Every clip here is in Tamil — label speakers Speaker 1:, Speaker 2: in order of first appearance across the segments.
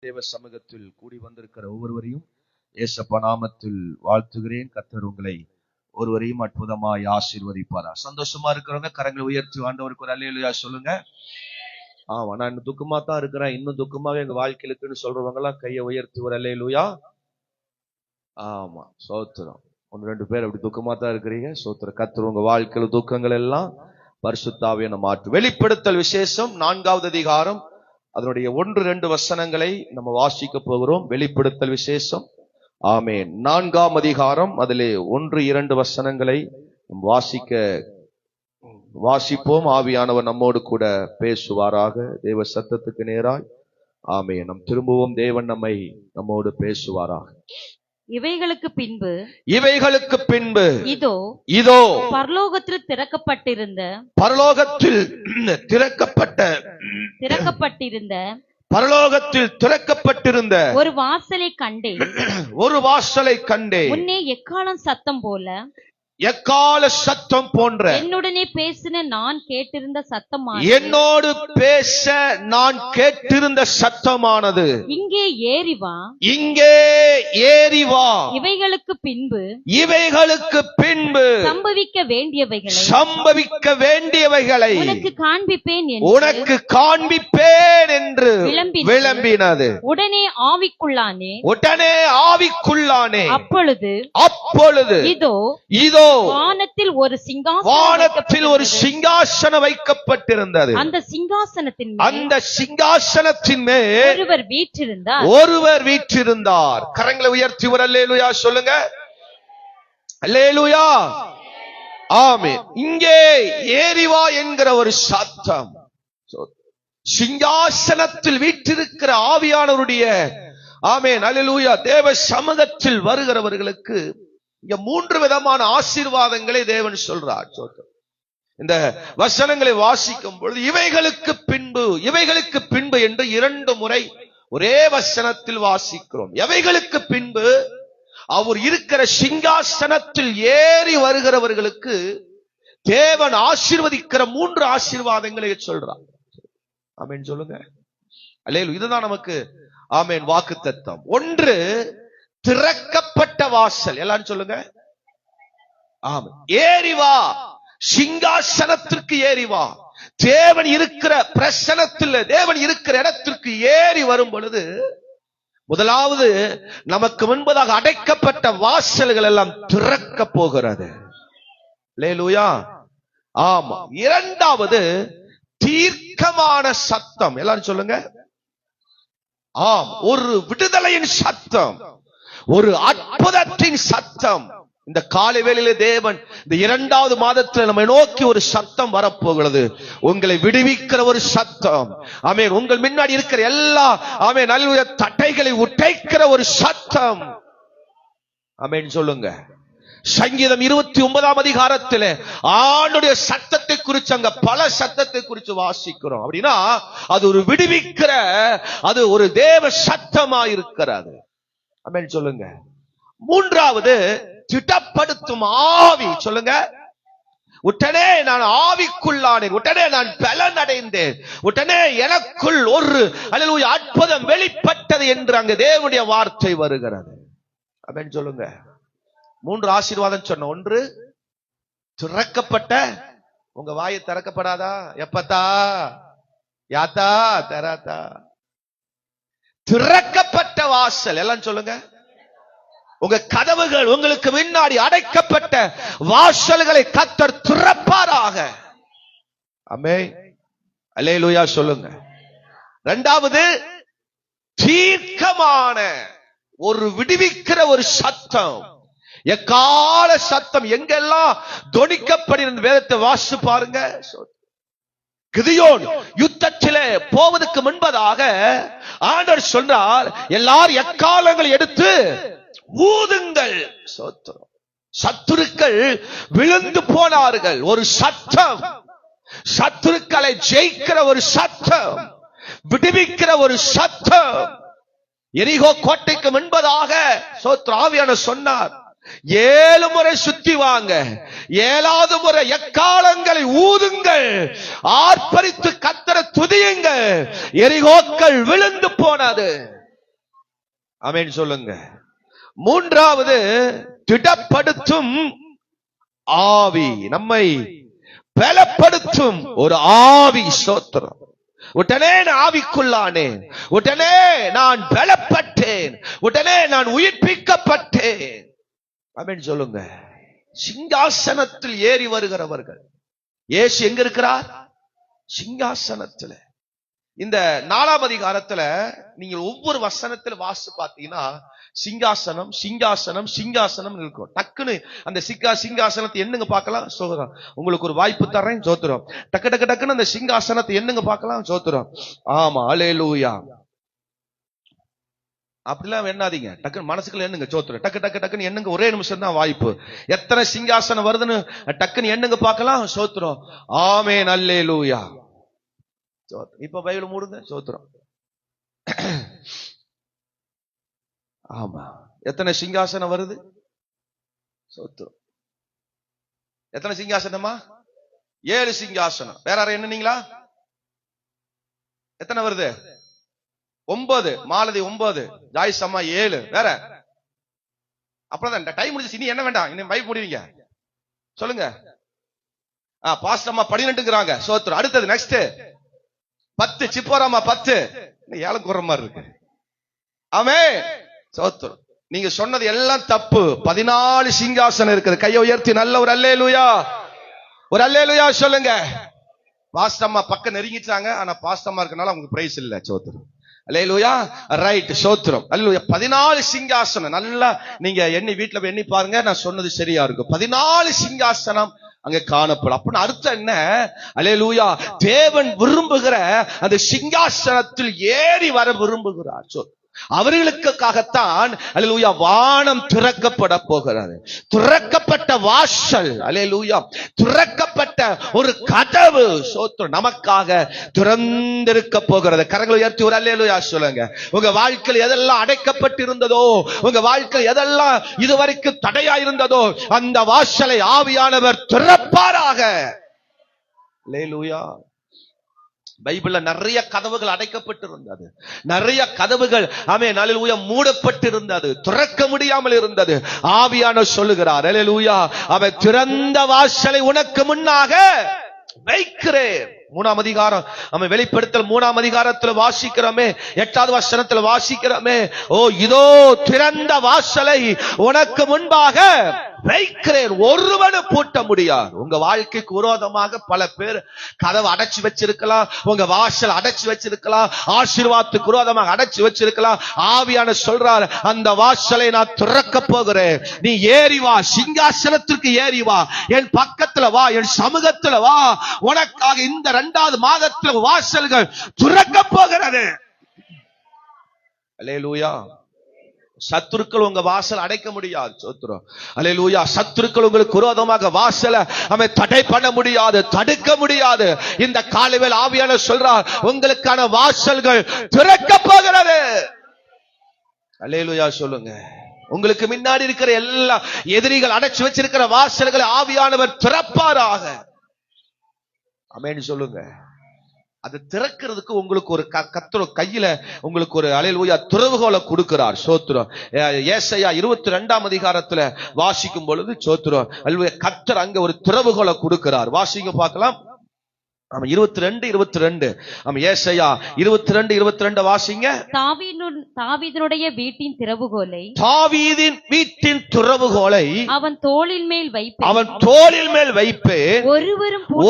Speaker 1: தேவ சமூகத்தில் கூடி வந்திருக்கிற ஒவ்வொருவரையும் ஏசப்பா நாமத்தில் வாழ்த்துகிறேன். கர்த்தர் உங்களை ஒருவரையும் அற்புதமாய் ஆசீர்வதிப்பாரா. சந்தோஷமா இருக்கிறவங்க கரங்களை உயர்த்தி ஆண்டவருக்கு ஒரு அல்லேலூயா சொல்லுங்க. ஆமா, நான் இன்னும் துக்கமா தான் இருக்கிறேன், இன்னும் துக்கமாவே எங்க வாழ்க்கையில இருக்குன்னு சொல்றவங்க எல்லாம் கையை உயர்த்தி ஒரு அல்லேலூயா. ஆமா, சோத்திரம். 1-2 பேர் அப்படி துக்கமா தான் இருக்கிறீங்க. சோத்திரம். கர்த்தர் உங்க வாழ்க்கையில துக்கங்கள் எல்லாம் பரிசுத்த ஆவியான மாற்று. வெளிப்படுத்தல் விசேஷம் 4வது அதிகாரம் அதனுடைய 1-2 வசனங்களை நம்ம வாசிக்க போகிறோம். வெளிப்படுத்தல் விசேஷம் ஆமென் 4ஆம் அதிகாரம் அதிலே 1-2 வசனங்களை வாசிப்போம். ஆவியானவர் நம்மோடு கூட பேசுவாராக. தேவ சத்தத்துக்கு நேராய் ஆமென். நம் திரும்பவும் தேவன் நம்மோடு பேசுவாராக.
Speaker 2: இவைகளுக்கு பின்பு
Speaker 1: இதோ
Speaker 2: பரலோகத்தில் திறக்கப்பட்டிருந்த ஒரு வாசலை கண்டேன். முன்னே எக்காலம் சத்தம் போல
Speaker 1: எக்கால சத்தம் போன்ற
Speaker 2: என்னுடனே பேசின நான் கேட்டிருந்த சத்தமானது
Speaker 1: என்னோடு பேச நான் கேட்டிருந்த சத்தமானது
Speaker 2: இங்கே ஏறி வா. இவைகளுக்கு பின்பு சம்பவிக்க வேண்டியவைகளை உனக்கு காண்பிப்பேன் என்று விளம்பினது. உடனே ஆவிக்குள்ளானே. அப்பொழுது இதோ வானத்தில் ஒரு சிங்காசனம் வைக்கப்பட்டிருந்தது. அந்த சிங்காசனத்தின் மேல் ஒருவர் வீற்றிருந்தார். கரங்களை உயர்த்தி ஒரு அல்லேலூயா சொல்லுங்க. அல்லேலூயா. ஆமென். இங்கே ஏறிவா என்கிற ஒரு சத்தம். சிங்காசனத்தில் வீற்றிருக்கிற ஆவியானவருடைய ஆமென் அல்லேலூயா தேவ சமூகத்தில் வருகிறவர்களுக்கு இங்க 3 விதமான ஆசீர்வாதங்களை தேவன் சொல்றார். இந்த வசனங்களை வாசிக்கும் பொழுது இவைகளுக்கு பின்பு என்று 2 முறை ஒரே வசனத்தில் வாசிக்கிறோம். எவைகளுக்கு பின்பு அவர் இருக்கிற சிங்காசனத்தில் ஏறி வருகிறவர்களுக்கு தேவன் ஆசீர்வதிக்கிற 3 ஆசீர்வாதங்களை சொல்றார். ஆமென் சொல்லுங்க. அல்லேலூயா. இதுதான் நமக்கு ஆமென் வாக்குத்தத்தம். 1 திறக்கப்பட்ட வாசல். எல்லாரும் சொல்லுங்க. ஆமா, ஏறி வா. சிங்காசனத்திற்கு ஏறி வா. தேவன் இருக்கிற பிரசனத்தில் தேவன் இருக்கிற இடத்திற்கு ஏறி வரும் பொழுது முதலாவது நமக்கு முன்பதாக அடைக்கப்பட்ட வாசல்கள் எல்லாம் திறக்க போகிறது. அல்லேலூயா. ஆமா. 2வது தீர்க்கமான சத்தம். எல்லாரும் சொல்லுங்க. ஆம், ஒரு விடுதலையின் சத்தம், ஒரு அற்புதத்தின் சத்தம். இந்த காலை வேளையிலே தேவன் இந்த 2வது மாதத்துல நம்ம நோக்கி ஒரு சத்தம் வரப்போகிறது. உங்களை விடுவிக்கிற ஒரு சத்தம். ஆமென். உங்கள் முன்னாடி இருக்கிற எல்லா ஆமென் நல்ல தட்டைகளை உடைக்கிற ஒரு சத்தம். ஆமென் சொல்லுங்க. சங்கீதம் 29ஆம் அதிகாரத்திலே ஆண்டுடைய சத்தத்தை குறித்து அங்க பல சத்தத்தை குறித்து வாசிக்கிறோம். அப்படின்னா அது ஒரு விடுவிக்கிற அது ஒரு தேவ சத்தமா இருக்கிறது. ஆமென் சொல்லுங்க. 3வது திடப்படுத்தும் ஆவி. சொல்லுங்க. உடனே நான் ஆவிக்குள்ளானேன், உடனே நான் பலன் அடைந்தேன், உடனே எனக்குள் ஒரு அல்லேலூயா அற்புதம் வெளிப்பட்டது என்று அங்க தேவனுடைய வார்த்தை வருகிறது. ஆமென் சொல்லுங்க. 3 ஆசீர்வாதம் சொன்ன. 1 திறக்கப்பட்ட. உங்க வாயை திறக்கப்படாதா? எப்பத்தா யாத்தா தராத்தா. திறக்கப்பட்ட வாசல். எல்லாம் சொல்லுங்க. உங்க கதவுகள் உங்களுக்கு முன்னாடி அடைக்கப்பட்ட வாசல்களை கர்த்தர் திறப்பாராக. ஆமென். அல்லேலூயா சொல்லுங்க. 2வது தீர்க்கமான ஒரு விடுவிக்கிற ஒரு சத்தம். எக்கால சத்தம் எங்கெல்லாம் தொனிக்கப்படுகிற வேதத்தை வாசிச்சு பாருங்க. கிதியோன் யுத்தத்திலே போவதற்கு முன்பதாக ஆண்டவர் சொல்றார், எல்லாரும் எக்காலங்களை எடுத்து ஊதுங்கள். சத்துருக்கள் விழுந்து போனார்கள். ஒரு சத்தம். சத்துருக்களை ஜெயிக்கிற ஒரு சத்தம், விடுவிக்கிற ஒரு சத்தம். எரிகோ கோட்டைக்கு முன்பதாக ஆவியானவர் சொன்னார், 7 முறை சுத்தி வாங்க, 7வது முறை எக்காலங்களை ஊதுங்கள், ஆர்ப்பரித்து கர்த்தரை துதியுங்கள். எரிகோக்கள் விழுந்து போனது. ஆமென் சொல்லுங்க. மூன்றாவது, திடப்படுத்தும் ஆவி, நம்மை பலப்படுத்தும் ஒரு ஆவி. ஸ்தோத்திரம். உடனே நான் ஆவிக்குள்ளானேன், உடனே நான் பலப்பட்டேன், உடனே நான் உயிர்ப்பிக்கப்பட்டேன். ஆமென் சொல்லுங்க. சிங்காசனத்தில் ஏறி வருகிறவர்கள். இயேசு எங்க இருக்கிறார்? சிங்காசனத்துல. இந்த 4ஆம் அதிகாரத்துல நீங்க ஒவ்வொரு வசனத்துல வாசிச்சு பாத்தீங்கன்னா சிங்காசனம் சிங்காசனம் சிங்காசனம் இருக்கும். டக்குன்னு அந்த சிங்காசனத்தை என்னங்க பார்க்கலாம்? சோதரம். உங்களுக்கு ஒரு வாய்ப்பு தர்றேன், சோத்திரம். டக்கு டக்கு டக்குன்னு அந்த சிங்காசனத்தை என்னங்க பார்க்கலாம்? சோத்திரம். ஆமா, அல்லேலூயா. அப்படிலாம் எண்ணாதீங்க, டக்குன்னு மனசுக்குள்ள எண்ணுங்க. சோத்திரம். டக்கு டக்கு டக்குன்னு எண்ணுங்க. ஒரே நிமிஷம் தான் வாய்ப்பு. எத்தனை சிங்காசனம் வருதுன்னு டக்குன்னு எண்ணுங்க பார்க்கலாம். சோத்திரம். ஆமென், அல்லேலூயா. இப்ப பைபிள் மூடுங்க. சோத்திரம். ஆமா, எத்தனை சிங்காசனம் வருது? சோத்திரம். எத்தனை சிங்காசனமா? 7 சிங்காசனம். வேற யாரும் என்னீங்களா? எத்தனை வருது? 9. மாலதி 9, ஜாய்ஸ் அம்மா 7. வேற அப்புறம் டைம் முடிஞ்சு. இனி என்ன வேண்டாம், இன்னும் வைப் முடிவீங்க. சொல்லுங்க. பாஸ்டர் அம்மா 12ங்கிறாங்க. சோத்திரம். அடுத்தது நெக்ஸ்ட் 10. சிப்போராமா 10. ஏலம் குற மாதிரி இருக்கு. ஆமென். சோத்திரம். நீங்க சொன்னது எல்லாம் தப்பு. 14 சிங்காசனம் இருக்குது. கையை உயர்த்தி நல்ல ஒரு அல்லேலூயா, ஒரு அல்லேலூயா சொல்லுங்க. பாஸ்டம்மா பக்கம் நெருங்கிட்டாங்க. ஆனா பாஸ்டம்மா இருக்கனால உங்களுக்கு பிரைஸ் இல்ல. சோத்திரம். அல்லேலூயா. ரைட். சோத்திரம். அல்லேலூயா. 14 சிங்காசனம். நல்லா நீங்க எண்ணி வீட்டுல போய் எண்ணி பாருங்க. நான் சொன்னது சரியா இருக்கும். 14 சிங்காசனம் அங்க காணப்படும். அப்படின்னு அர்த்தம் என்ன? அல்லேலூயா. தேவன் விரும்புகிற அந்த சிங்காசனத்தில் ஏறி வர விரும்புகிறார். அவர்களுக்காகத்தான் அல்லேலூயா வானம் திறக்கப்பட போகிறது. திறக்கப்பட்ட வாசல். அல்லேலூயா. திறக்கப்பட்ட ஒரு கதவு சோத்திரம் நமக்காக திறந்திருக்க போகிறது. கரங்களை உயர்த்தி ஒரு அல்லேலூயா சொல்லுங்க. உங்க வாழ்க்கையில் எதெல்லாம் அடைக்கப்பட்டிருந்ததோ, உங்க வாழ்க்கையில் எதெல்லாம் இதுவரைக்கும் தடையா இருந்ததோ, அந்த வாசலை ஆவியானவர் திறப்பாராக. அல்லேலூயா. பைபிள்ல நிறைய கதவுகள் அடைக்கப்பட்டிருந்தது, நிறைய கதவுகள் ஆமென் அல்லேலூயா மூடப்பட்டிருந்தது, திறக்க முடியாமல் இருந்தது. ஆவியானவர் சொல்லுகிறார், அல்லேலூயா, அவர் திறந்த வாசலை உனக்கு முன்னாக வைக்கிறேன். 3ஆம் அதிகாரம் நம்ம வெளிப்படுத்தல் 3ஆம் அதிகாரத்துல வாசிக்கிறோமே, 8வது வசனத்துல வாசிக்கிறோமே, ஓ இதோ திறந்த வாசலை உனக்கு முன்பாக வைக்கிறேன், ஒருவனும் பூட்ட முடியாது. உங்க வாழ்க்கைக்கு விரோதமாக பல பேர் கதவை அடைச்சு வச்சிருக்கலாம், உங்க வாசல் அடைச்சு வச்சிருக்கலாம், ஆசீர்வாதத்துக்கு விரோதமாக அடைச்சு வச்சிருக்கலாம். ஆவியான சொல்றார், அந்த வாசலை நான் திறக்க போகிறேன். நீ ஏறி வா, சிங்காசனத்திற்கு ஏறி வா, என் பக்கத்துல வா, என் சமூகத்துல வா. உனக்காக இந்த 2வது மாதத்தில் வாசல்கள் திறக்க போகிறது. அல்லேலூயா. சத்துருக்கள் உங்க வாசல் அடைக்க முடியாது. சோத்திரம். அல்லேலூயா. சத்துருக்கள் உங்களுக்கு விரோதமாக வாசலை தடை பண்ண முடியாது, தடுக்க முடியாது. இந்த காலைவேளை ஆவியானவர் சொல்றார், உங்களுக்கான வாசல்கள் திறக்க போகிறது. அல்லேலூயா சொல்லுங்க. உங்களுக்கு முன்னாடி இருக்கிற எல்லா எதிரிகள் அடைச்சு வச்சிருக்கிற வாசல்களை ஆவியானவர் திறப்பாராக. ஆமென் சொல்லுங்க. அது திறக்கிறதுக்கு உங்களுக்கு ஒரு கர்த்தர் கையில உங்களுக்கு ஒரு அல்லேலூயா திறவுகோலை கொடுக்கிறார். சோத்திரம். ஏசாயா 22ஆம் அதிகாரத்துல வாசிக்கும் பொழுது சோத்திரம் அல்லேலூயா கர்த்தர் அங்க ஒரு திறவுகோலை கொடுக்கிறார். வாசிங்க பார்க்கலாம். 22:22. ஏசாயா 22:22 வாசிங்க.
Speaker 3: தாவீதினுடைய வீட்டின் திறவுகோலை,
Speaker 2: தாவீதின் வீட்டின் திறவுகோலை
Speaker 3: அவன் தோளின் மேல் வைப்பேன்,
Speaker 2: அவன் தோளின் மேல் வைப்பேன்,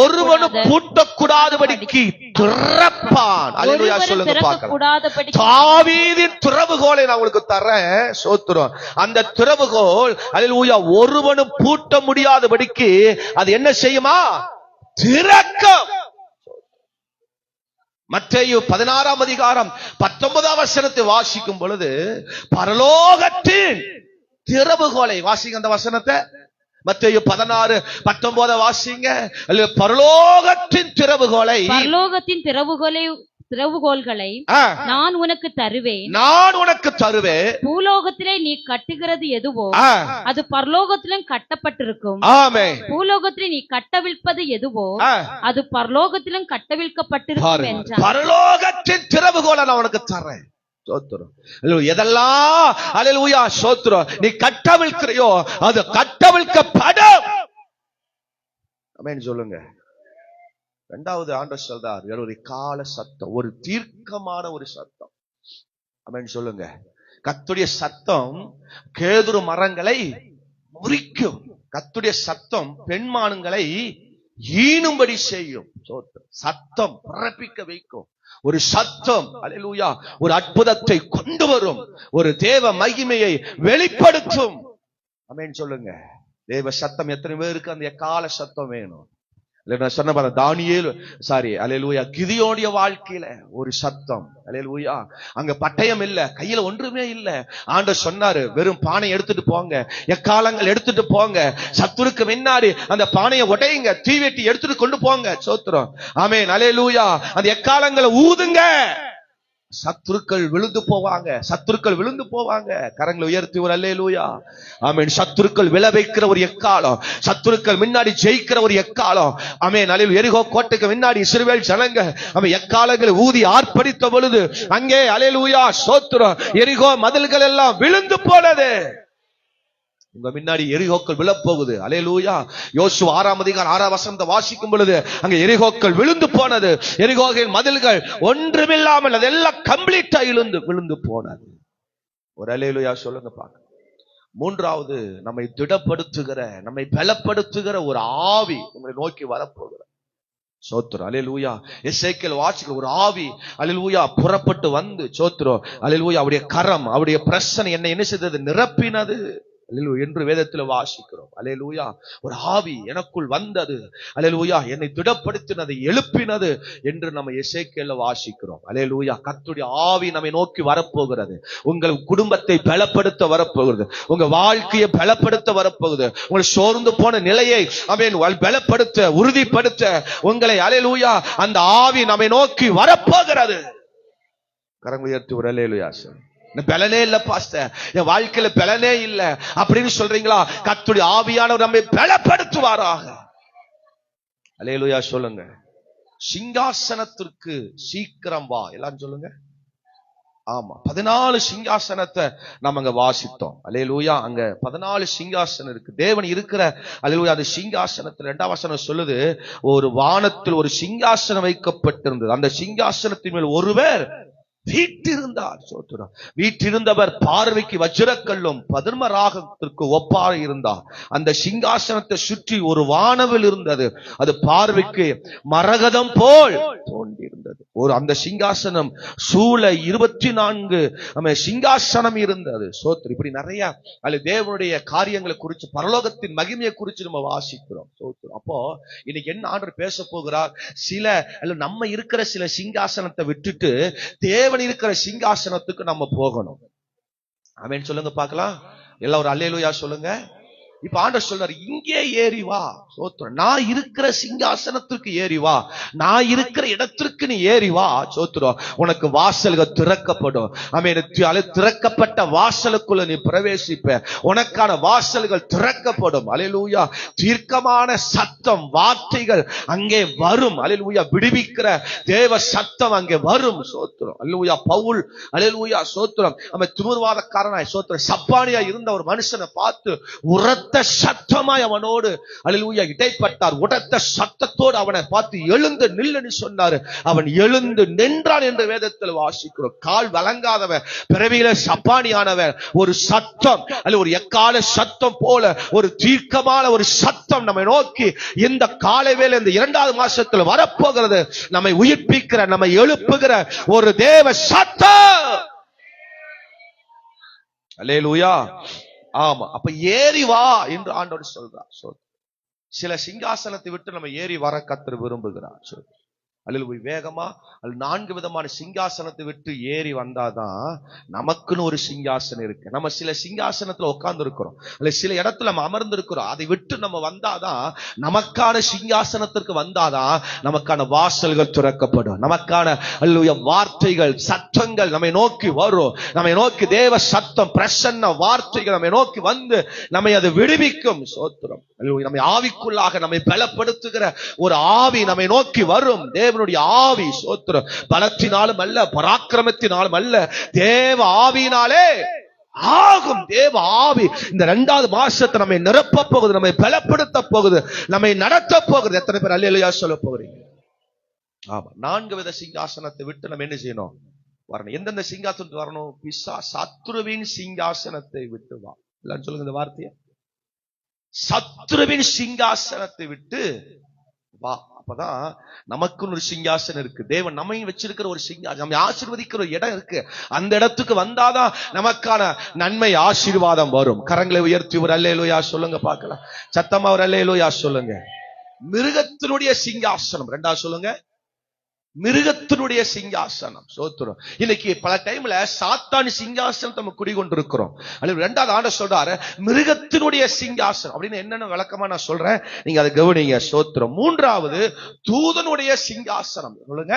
Speaker 2: ஒருவனும் பூட்டக்கூடாதபடிக்கு திறப்பான். அல்லேலூயா சொல்லுங்க பார்க்கலாம். தாவீதின் திறவுகோலை நான் உங்களுக்கு தர்றேன். சோத்திரம். அந்த திறவுகோல் அல்லேலூயா ஒருவனும் பூட்ட முடியாதபடிக்கு அது என்ன செய்யுமா? திறக்கும். மத்தேயு 16ஆம் அதிகாரம் 19ஆம் வசனத்தை வாசிக்கும் பொழுது பரலோகத்தின் திறவுகோலை வாசிங்க. அந்த வசனத்தை மத்தேயு 16:19 வாசிங்க. பரலோகத்தின் திறவுகோலை,
Speaker 3: பரலோகத்தின் திறவுகோல்களை நான் உனக்கு தருவேன்,
Speaker 2: நான் உனக்கு தருவேன்.
Speaker 3: பூலோகத்திலே நீ கட்டுகிறது எதுவோ அது பரலோகத்திலும் கட்டப்பட்டிருக்கும்.
Speaker 2: ஆமென்.
Speaker 3: பூலோகத்திலே நீ கட்டவிழ்ப்பது எதுவோ அது பரலோகத்திலும் கட்டவிழ்க்கப்பட்டிருக்கும் என்றார்.
Speaker 2: பரலோகத்தின் திறவுகோலை நான் உனக்கு தர்றேன். சோத்திரம். எதெல்லாம் அல்லேலூயா சோத்திரம் நீ கட்டவிழ்க்கிறையோ அது கட்டவிழ்க்கப்படும். ஆமென் சொல்லுங்க. இரண்டாவது ஆண்டவர் சொல்றார், ஒரு கால சத்தம், ஒரு தீர்க்கமான ஒரு சத்தம். ஆமென் சொல்லுங்க. கர்த்தருடைய சத்தம் கேதுரு மரங்களை முறிக்கும். கர்த்தருடைய சத்தம் பெண்மான்களை ஈனும்படி செய்யும். சத்தம் பிறப்பிக்க வைக்கும். ஒரு சத்தம் அல்லேலூயா ஒரு அற்புதத்தை கொண்டு வரும். ஒரு தேவ மகிமையை வெளிப்படுத்தும். ஆமென் சொல்லுங்க. தேவ சத்தம் எத்தனை பேருக்கு அந்த எக்கால சத்தம் வேணும்? சொன்ன பாரு, தானியேல் அல்லேலூயா கிதியோனுடைய வாழ்க்கையில ஒரு சத்தம். அல்லேலூயா அங்க பட்டயம் இல்ல, கையில ஒன்றுமே இல்ல. ஆண்டவர் சொன்னாரு, வெறும் பானை எடுத்துட்டு போங்க, எக்காலங்கள் எடுத்துட்டு போங்க, சத்துருக்கு முன்னாடி அந்த பானையை உடையுங்க, தீவெட்டி எடுத்துட்டு கொண்டு போங்க. சோத்திரம். ஆமென். அல்லேலூயா அந்த எக்காலங்களை ஊதுங்க, சத்துருக்கள் விழுந்து போவாங்க. சத்துருக்கள் விழுந்து போவாங்க. கரங்களை உயர்த்தி ஒரு அல்லேலூயா. ஆமென். சத்துருக்கள் விழ வைக்கிற ஒரு எக்காலம், சத்துருக்கள் முன்னாடி ஜெயிக்கிற ஒரு எக்காலம். ஆமென். அல்லேலூயா. எரிகோ கோட்டைக்கு முன்னாடி இஸ்ரவேல் ஜனங்க அவன் எக்காலங்களை ஊதி ஆர்ப்பரித்த பொழுது அங்கே அல்லேலூயா ஸ்தோத்திரம் எரிகோ மதில்கள் எல்லாம் விழுந்து போனது. உங்க முன்னாடி எரிகோக்கள் விழப்போகுது. அல்லேலூயா. யோசுவா 6ஆம் அதிகாரம் 6ஆம் வசனத்தை வாசிக்கும் பொழுது அங்க எரிகோக்கள் விழுந்து போனது. எரிகோவின் மதில்கள் ஒன்றுமில்லாமல் அதெல்லாம் கம்ப்ளீட்டா விழுந்து போனது. ஒரு அல்லேலூயா சொல்லுங்க பாக்க. மூன்றாவது, நம்மை திடப்படுத்துகிற, நம்மை பலப்படுத்துகிற ஒரு ஆவி உங்களை நோக்கி வரப்போகிற. சோத்திரம். அல்லேலூயா. எசேக்கியேல் வாசிக்கிற ஒரு ஆவி அல்லேலூயா புறப்பட்டு வந்து சோத்திரம் அல்லேலூயா அவருடைய கரம், அவருடைய பிரசன்னம் என்னை என்ன செய்தது? நிரப்பினது என்று வேதத்துல வாசிக்கிறோம். அல்லேலூயா. ஒரு ஆவி எனக்குள் வந்தது. அல்லேலூயா என்னை திடப்படுத்தினது, எழுப்பினது என்று நம்ம எசேக்கியேல்ல வாசிக்கிறோம். அல்லேலூயா. கர்த்தருடைய ஆவி நம்மை நோக்கி வரப்போகிறது. உங்கள் குடும்பத்தை பலப்படுத்த வரப்போகிறது. உங்க வாழ்க்கையை பலப்படுத்த வரப்போகுது. உங்கள் சோர்ந்து போன நிலையை பலப்படுத்த, உறுதிப்படுத்த உங்களை அல்லேலூயா அந்த ஆவி நம்மை நோக்கி வரப்போகிறது. கரங்களை உயர்த்தி ஒரு அல்லேலூயா. பலனே இல்ல பாஸ்டர், என் வாழ்க்கையில பலனே இல்ல அப்படின்னு சொல்றீங்களா? கர்த்தருடைய ஆவியானவர் நம்மை பலப்படுத்துவாராக. அல்லேலூயா சொல்லுங்க. சிங்காசனத்திற்கு சீக்கிரம் வா. எல்லாரும் சொல்லுங்க. ஆமா, 14 சிங்காசனத்தை நம்ம அங்க வாசித்தோம். அல்லேலூயா. அங்க 14 சிங்காசனம் இருக்கு. தேவன் இருக்கிற அல்லேலூயா அந்த சிங்காசனத்துல 2ஆம் வசனம் சொல்லுது, ஒரு வானத்தில் ஒரு சிங்காசனம் வைக்கப்பட்டிருந்தது. அந்த சிங்காசனத்தின் மேல் ஒருவர் வீற்றிருந்தார். சோத்திரம். வீற்றிருந்தவர் பார்வைக்கு வஜ்ரக்கல்லும் பதுமராகத்திற்கு ஒப்பாக இருந்தார். அந்த சிங்காசனத்தை சுற்றி ஒரு வானவில் இருந்தது. அது பார்வைக்கு மரகதம் போல் தோன்றியிருந்தது. அந்த சிங்காசனம் சூழ 24 சிங்காசனம் இருந்தது. சோத்திரம். இப்படி நிறைய அல்ல தேவனுடைய காரியங்களை குறித்து, பரலோகத்தின் மகிமையை குறித்து நம்ம வாசிக்கிறோம். சோத்திரம். அப்போ இன்னைக்கு என்ன ஆண்டவர் பேச போகிறார்? சில அல்ல நம்ம இருக்கிற சில சிங்காசனத்தை விட்டுட்டு தேவன் இருக்கிற சிங்காசனத்துக்கு நம்ம போகணும். ஆமென் சொல்லுங்க பார்க்கலாம். எல்லாம் ஒரு அல்லேலூயா சொல்லுங்க. இப்ப ஆண்டவர் சொல்றாரு, இங்கே ஏறி வா. சோத்திரம். நான் இருக்கிற சிங்காசனத்திற்கு ஏறி வா. நான் இருக்கிற இடத்திற்கு நீ ஏறி வா. சோத்திரம். உனக்கு வாசல்கள் திறக்கப்படும். ஆமென். திறக்கப்பட்ட வாசலுக்குள்ள நீ பிரவேசிப்ப. உனக்கான வாசல்கள் திறக்கப்படும். அல்லேலூயா. தீர்க்கமான சத்தம், வார்த்தைகள் அங்கே வரும். அல்லேலூயா. விடுவிக்கிற தேவ சத்தம் அங்கே வரும். சோத்திரம். அல்லேலூயா. பவுல் அல்லேலூயா சோத்திரம் அவன் திமிர்வாதக்காரனாய் சோத்திரம் சப்பானியா இருந்த ஒரு மனுஷனை பார்த்து உரத்த சத்தமாய் அவனோடு அல்லேலூயா இடைப்பட்டார். உரத்த சத்தத்தோடு அவனை பார்த்து எழுந்து நில்லுன்னு சொன்னாரு. அவன் எழுந்து நின்றான் என்று வேதத்தில் வாசிக்கிறோம். கால் வழங்காதவன், பிறவியில சப்பானியானவன், ஒரு சத்தம் அல்ல ஒரு எக்கால சத்தம் போல ஒரு தீர்க்கமான ஒரு சத்தம் நம்மை நோக்கி இந்த காலை வேளை இந்த 2வது மாசத்தில் வரப்போகிறது. நம்மை உயிர்ப்பிக்கிற, நம்மை எழுப்புகிற ஒரு தேவ சத்தம். அல்லேலூயா. ஆமா. அப்ப ஏறி வா என்று ஆண்டவர் சொல்றார். சில சிங்காசனத்தை விட்டு நம்ம ஏறி வர கர்த்தர் விரும்புகிறார். அல்லேலூயா. வேகமா 4 விதமான சிங்காசனத்தை விட்டு ஏறி வந்தாதான் நமக்குன்னு ஒரு சிங்காசனம் இருக்கு. நம்ம சில சிங்காசனத்துல உட்கார்ந்து இருக்கிறோம், அல்ல சில இடத்துல நம்ம அமர்ந்து இருக்கிறோம். அதை விட்டு நம்ம வந்தாதான், நமக்கான சிங்காசனத்திற்கு வந்தாதான் நமக்கான வாசல்கள் திறக்கப்படும். நமக்கான அல்லேலூயா வார்த்தைகள், சத்தங்கள் நம்மை நோக்கி வரும். நம்மை நோக்கி தேவ சத்தம், பிரசன்ன வார்த்தைகள் நம்மை நோக்கி வந்து நம்மை அது விடுவிக்கும். சோத்திரம். நம்மை ஆவிக்குள்ளாக நம்மை பலப்படுத்துகிற ஒரு ஆவி நம்மை நோக்கி வரும். தேவ தேவனுடைய ஆவி, சோத்திரம், பலத்தினாலும் அல்ல, பராக்கிரமத்தினாலும் அல்ல, தேவ ஆவியினாலே ஆகும். தேவ ஆவி இந்த 2வது மாசத்தை நம்மை நிரப்ப போகுது, நம்மை பலப்படுத்த போகுது, நம்மை நடத்த போகுது. எத்தனை பேர் அல்லேலூயா சொல்ல போகிறீங்க? ஆமா, 4 வித சிங்காசனத்தை விட்டு நம்ம என்ன செய்யணும்? வரணும். எந்தெந்த சிங்காசனத்துக்கு வரணும்? சத்துருவின் சிங்காசனத்தை விட்டு வா. எல்லாம் சொல்லுங்க இந்த வார்த்தையை. சத்துருவின் சிங்காசனத்தை விட்டு வா. அப்பதான் நமக்குன்னு ஒரு சிங்காசனம் இருக்கு. தேவன் நம்ம வச்சிருக்கிற ஒரு சிங்காசனம், நம்ம ஆசீர்வதிக்கிற ஒரு இடம் இருக்கு. அந்த இடத்துக்கு வந்தாதான் நமக்கான நன்மை ஆசீர்வாதம் வரும். கரங்களை உயர்த்தி ஒரு அல்லேலூயா சொல்லுங்க பார்க்கலாம். சத்தமா ஒரு அல்லேலூயா சொல்லுங்க. மிருகத்தினுடைய சிங்காசனம். 2வது சொல்லுங்க, மிருகத்தினுடைய சிங்காசனம். சோத்திரம். இன்னைக்கு பல டைம்ல சாத்தான் சிங்காசனம் நம்ம குடிகொண்டிருக்கிறோம். 2வது ஆண்டவர் சொல்றாரு மிருகத்தினுடைய சிங்காசனம் அப்படின்னு. என்னன்னு விளக்கமா நான் சொல்றேன், நீங்க அதை கவனிங்க. சோத்திரம். 3வது தூதனுடைய சிங்காசனம். சொல்லுங்க,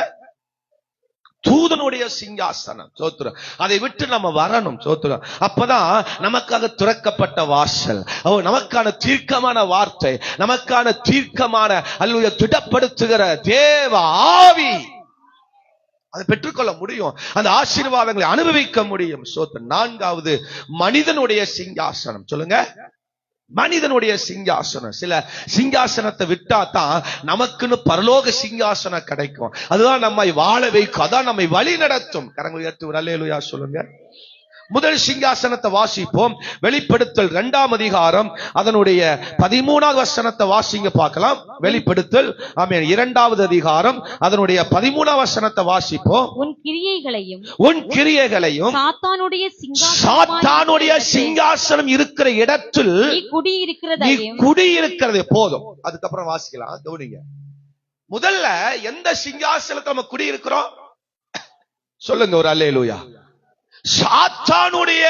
Speaker 2: தூதனுடைய சிங்காசனம். சோத்திரம். அதை விட்டு நம்ம வரணும். சோத்திரம். அப்பதான் நமக்காக திறக்கப்பட்ட வாசல், நமக்கான தீர்க்கமான வார்த்தை, நமக்கான தீர்க்கமான அல்லது திடப்படுத்துகிற தேவ ஆவி, அதை பெற்றுக்கொள்ள முடியும். அந்த ஆசீர்வாதங்களை அனுபவிக்க முடியும். சோத்திரம். 4வது மனிதனுடைய சிங்காசனம். சொல்லுங்க, மனிதனுடைய சிங்காசனம். சில சிங்காசனத்தை விட்டா தான் நமக்குன்னு பரலோக சிங்காசனம் கிடைக்கும். அதுதான் நம்மை வாழ வைக்கும், அதான் நம்மை வழி நடத்தும். கரங்களை உயர்த்தி அல்லேலூயா சொல்லுங்க. முதல் சிங்காசனத்தை வாசிப்போம். வெளிப்படுத்தல் 2ஆம் அதிகாரம் அதனுடைய 13வது வசனத்தை வாசிங்க பார்க்கலாம். வெளிப்படுத்தல் ஆமென் 2வது அதிகாரம் அதனுடைய 13வது வசனத்தை வாசிப்போம். உன் கிரியைகளையும் சாத்தானுடைய சிங்காசனம் இருக்கிற இடத்தில் நீ குடியிருக்கிறது போதும். அதுக்கப்புறம் வாசிக்கலாம். கவனிங்க. முதல்ல எந்த சிங்காசனத்தை நம்ம குடியிருக்கிறோம்? சொல்லுங்க ஒரு அல்லேலூயா. சாத்தானுடைய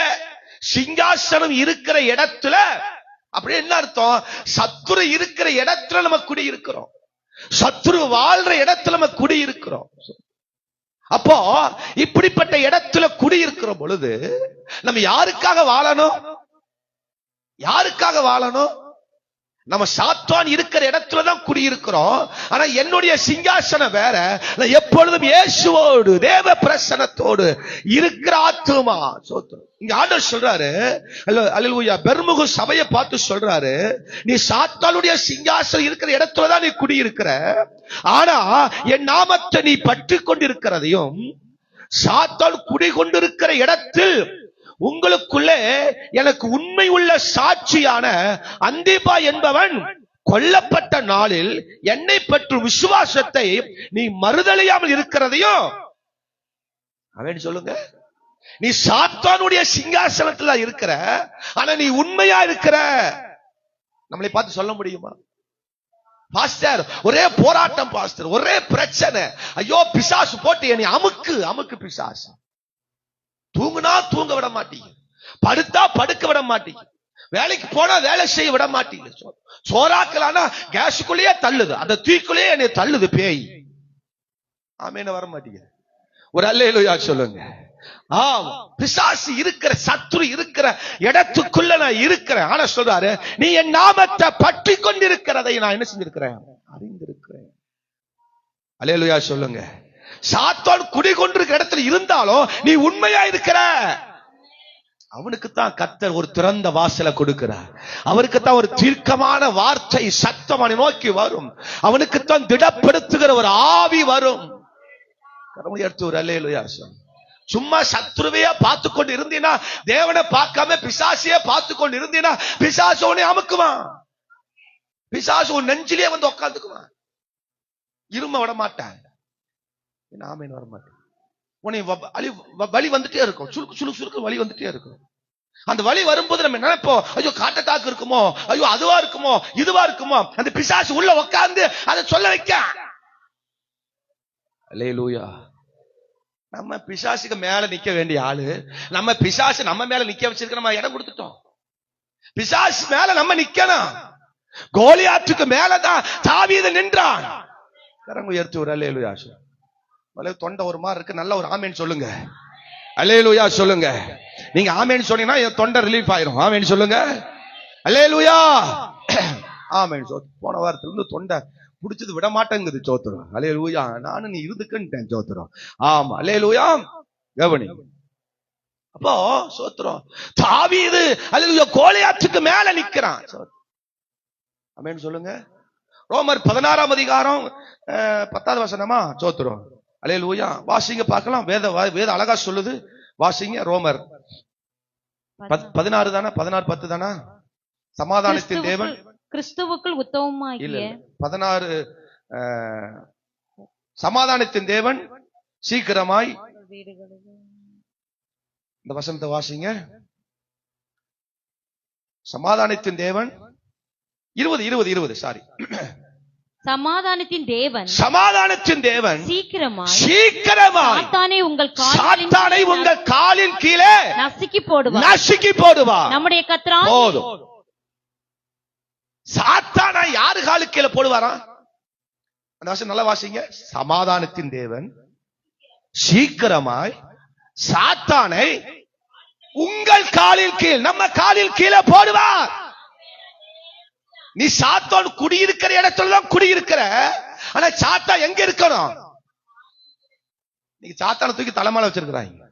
Speaker 2: சிங்காசனம் இருக்கிற இடத்துல. அப்படி என்ன அர்த்தம்? சத்துரு இருக்கிற இடத்துல நம்ம குடியிருக்கிறோம். சத்துரு வாழ்ற இடத்துல நம்ம குடியிருக்கிறோம். அப்போ இப்படிப்பட்ட இடத்துல குடியிருக்கிற பொழுது நம்ம யாருக்காக வாழணும்? யாருக்காக வாழணும்? நம்ம சாத்தான் இருக்கிற இடத்துலதான் குடியிருக்கிறோம். ஆனா என்னுடைய சிங்காசனம் வேற. நான் எப்பொழுதும் இயேசுவோடு தேவ பிரசன்னத்தோடு இருக்கிற ஆத்துமா. இங்க ஆண்டவர் சொல்றாரு, அல்லேலூயா, பெர்முகு சபையை பார்த்து சொல்றாரு, நீ சாத்தானுடைய சிங்காசனம் இருக்கிற இடத்துலதான் நீ குடியிருக்கிற. ஆனா என் நாமத்தை நீ பற்றி கொண்டிருக்கிறதையும் சாத்தான் குடிகொண்டிருக்கிற இடத்தில் உங்களுக்குள்ளே எனக்கு உண்மை உள்ள சாட்சியான அந்திபா என்பவன் கொல்லப்பட்ட நாளில் என்னை பற்றும் விசுவாசத்தை நீ மறுதலியாமல் இருக்கிறதையும் அவன் சொல்லுங்க. நீ சாத்தானுடைய சிங்காசனத்துல இருக்கிற, ஆனா நீ உண்மையா இருக்கிற. நம்மளை பார்த்து சொல்ல முடியுமா? பாஸ்டர் ஒரே போராட்டம், பாஸ்டர் ஒரே பிரச்சனை, ஐயோ பிசாசு போட்டு என்னை அமுக்கு அமுக்கு. பிசாசு தூங்குனா தூங்க விட மாட்டீங்க, படுத்தா படுக்க விட மாட்டீங்க, வேலைக்கு போனா வேலை செய்ய விட மாட்டீங்க, சோறாக்கலானா கேஸுக்குள்ளேயே தள்ளுது, அந்த தூக்குள்ளேயே என்னை தள்ளுது பேய். ஆமேன்னு வர மாட்டீங்க. ஒரு அல்லேலூயா சொல்லுங்க. பிசாசு இருக்கிற, சத்துரு இருக்கிற இடத்துக்குள்ள நான் இருக்கிறேன். ஆனா சொல்றாரு, நீ என் நாமத்தை பற்றி கொண்டிருக்கிறதை நான் என்ன செஞ்சிருக்கிறேன்? அறிந்திருக்கிறேன். அல்லேலூயா சொல்லுங்க. சாத்தான் குடிகொண்டிருக்கிற இடத்துல இருந்தாலும் நீ உண்மையா இருக்கிற. அவனுக்குத்தான் கர்த்தர் ஒரு திறந்த வாசலை கொடுக்கிறார். அவருக்குத்தான் ஒரு தீர்க்கமான வார்த்தை சத்தம் அவனை நோக்கி வரும். அவனுக்குத்தான் திடப்படுத்துகிற ஒரு ஆவி வரும். ஒரு அல்லேலூயா. சும்மா சத்ருவையா பார்த்து கொண்டு இருந்தீனா, தேவனை பார்க்காம பிசாசிய பார்த்து கொண்டு இருந்தீனா, பிசாசு உன்னை அமுக்குவான். பிசாசு உன் நெஞ்சிலே வந்து உட்காந்துக்குவான். இரும விட மாட்டான். ஆமேன் வர மாட்டேன். உன்னை வலி வந்துட்டே இருக்கும், சுருக்கு சுருக்கு சுருக்கு வலி வந்துட்டே இருக்கும். அந்த வலி வரும்போது நம்ம நினைப்போம், ஐயோ காட்ட தாக்கு இருக்குமோ, ஐயோ அதுவா இருக்குமோ இதுவா இருக்குமோ. அந்த பிசாசு உள்ள உட்கார்ந்து அதை சொல்ல வைக்க. அல்லேலூயா. நம்ம பிசாசுக்கு மேல நிக்க வேண்டிய ஆளு, நம்ம பிசாசு நம்ம மேல நிக்க வச்சிருக்க நம்ம இடம் கொடுத்துட்டோம். பிசாசு மேல நம்ம நிக்கணும். கோலியாத்துக்கு மேலதான் தாவீது நின்றான். கரங்க உயர்த்தி ஒரு அல்லேலூயா. தொண்டை ஒரு மாதிரி இருக்கு, நல்ல ஒரு ஆமேன் சொல்லுங்க. அல்லேலூயா சொல்லுங்க. நீங்க ஆமேன் சொன்னீங்கன்னா என் தொண்டை ரிலீஃப் ஆயிரும். ஆமேன் சொல்லுங்க. அல்லேலூயா. ஆமேன். போன வாரத்துல இருந்து தொண்டை புடிச்சது விட மாட்டேங்குது. சோத்திரம். அல்லேலூயா. நானும் நீ இருந்துக்கன்ட்டேன். சோத்திரம். ஆமா. அல்லேலூயா. கவனி. அப்போ சோத்திரம். தாவீது அல்லேலூயா கோலியாத்துக்கு மேல நிக்கிறான். ஆமென் சொல்லுங்க. ரோமர் 16ஆம் அதிகாரம் 10வது வசனமா? சோத்திரம். அல்லேலூயா. வாசிங்க பார்க்கலாம். வேத அழகா சொல்லுது. வாசிங்க. ரோமர் 16 தானா? 16:10 தானா? சமாதானத்தின் தேவன்
Speaker 3: கிறிஸ்துவுக்குள் உத்தமமாகிய
Speaker 2: 16 சமாதானத்தின் தேவன் சீக்கிரமாய் இந்த வசனத்தை வாசிங்க. சமாதானத்தின் தேவன் 20 சாரி.
Speaker 3: சமாதானத்தின் தேவன் சீக்கிரமாய் சாத்தானை உங்கள்
Speaker 2: காலின் கீழே
Speaker 3: நசுக்கி போடுவார். நம்முடைய கர்த்தராகிய
Speaker 2: போதும். சாத்தானை யாரு காலுக்கு கீழே போடுவாரா? அந்த வசனம் நல்லா வாசிங்க. சமாதானத்தின் தேவன் சீக்கிரமாய் சாத்தானை உங்கள் காலில் கீழ், நம்ம காலில் கீழே போடுவார். நீ சாத்தான் குடியிருக்கிற இடத்துல தான் குடியிருக்கிற. ஆனா சாத்தா எங்க இருக்கணும்? நீங்க சாத்தானை தூக்கி தலைமையில வச்சிருக்கிறாங்க.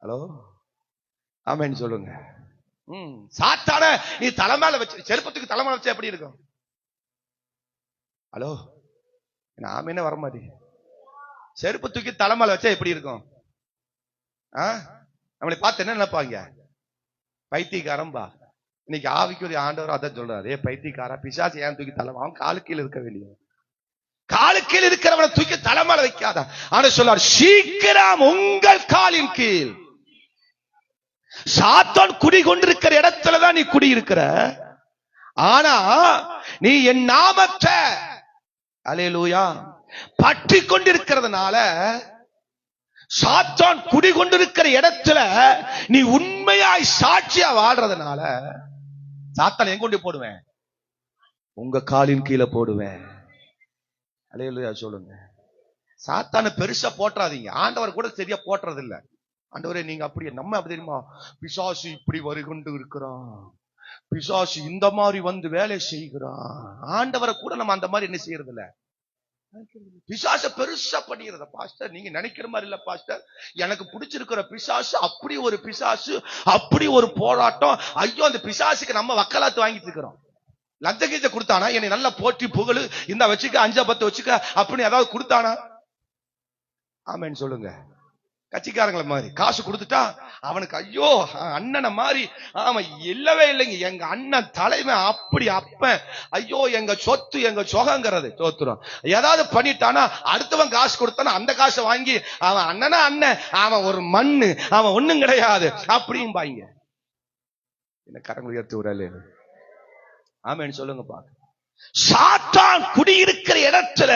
Speaker 2: ஹலோ ஆமென் சொல்லுங்க. சாத்தான நீ தலைமையில வச்சு, செருப்பத்துக்கு தலைமையில வச்சா எப்படி இருக்கும்? ஹலோ ஆமெனே வர மாட்டேங்க. செருப்பு தூக்கி தலைமையில வச்சா எப்படி இருக்கும்? நம்மளை பார்த்து என்ன நினைப்பாங்க? பைத்தியக்காரம்பா. இன்னைக்கு ஆவிக்குரிய ஆண்டவர் அதான் சொல்றாரு. பைத்தியக்காரா, பிசாசு ஏன் தூக்கி தலைமை? அவன் காலு கீழே இருக்க வேண்டிய, காலு கீழ் இருக்கிறவனை தூக்கி தலைமையில வைக்காத. ஆனா சொல்றாரு சீக்கிரம் உங்கள் காலின் கீழ். சாத்தான் குடி கொண்டிருக்கிற இடத்துலதான் நீ குடியிருக்கிற. ஆனா நீ என் நாமத்தை அல்லேலூயா பற்றி கொண்டிருக்கிறதுனால, சாத்தான் குடி கொண்டிருக்கிற இடத்துல நீ உண்மையாய் சாட்சியா வாழ்றதுனால, சாத்தான் எங்க கொண்டு போடுவேன்? உங்க காலின் கீழே போடுவேன். அல்லேலூயா சொல்லுங்க. சாத்தான பெருசா போட்டுறாதீங்க. ஆண்டவர் கூட சரியா போட்டுறது இல்ல. ஆண்டவரே நீங்க அப்படியே, நம்ம அப்படி தெரியுமா? பிசாசு இப்படி வருகொண்டு இருக்கிறான், பிசாசு இந்த மாதிரி வந்து வேலை செய்கிறான். ஆண்டவரை கூட நம்ம அந்த மாதிரி என்ன செய்யறது இல்ல. பிசாச பெருசா பண்ணிக்கிறத. பாஸ்டர் நீங்க நினைக்கிற மாதிரி இல்ல பாஸ்டர், எனக்கு பிடிச்சிருக்கிற பிசாசு அப்படி ஒரு பிசாசு, அப்படி ஒரு போராட்டம். ஐயோ அந்த பிசாசுக்கு நம்ம வக்கலாத்து வாங்கிட்டு இருக்கிறோம். லஞ்ச கீஜ கொடுத்தானா? என்னை நல்லா போற்றி புகழு, இந்த வச்சுக்க 5-10 வச்சுக்க அப்படின்னு ஏதாவது கொடுத்தானா? ஆமென் சொல்லுங்க. கட்சிக்காரங்கள மாதிரி காசு கொடுத்துட்டா அவனுக்கு ஐயோ அண்ணனை மாதிரி. ஆமா இல்லவே இல்லைங்க, எங்க அண்ணன் தலைமை அப்படி அப்ப ஐயோ எங்க சொத்து எங்க சொகங்கிறது தோத்துரும். ஏதாவது பண்ணிட்டானா அடுத்தவன் காசு கொடுத்தானா அந்த காசை வாங்கி அவன் அண்ணனா அண்ணன், அவன் ஒரு மண்ணு, அவன் ஒண்ணும் கிடையாது அப்படின்னு பாங்க. என்ன கரங்கள் உயர்த்தி விடல. ஆமென் சொல்லுங்க பாக்க. சாத்தான் குடியிருக்கிற இடத்துல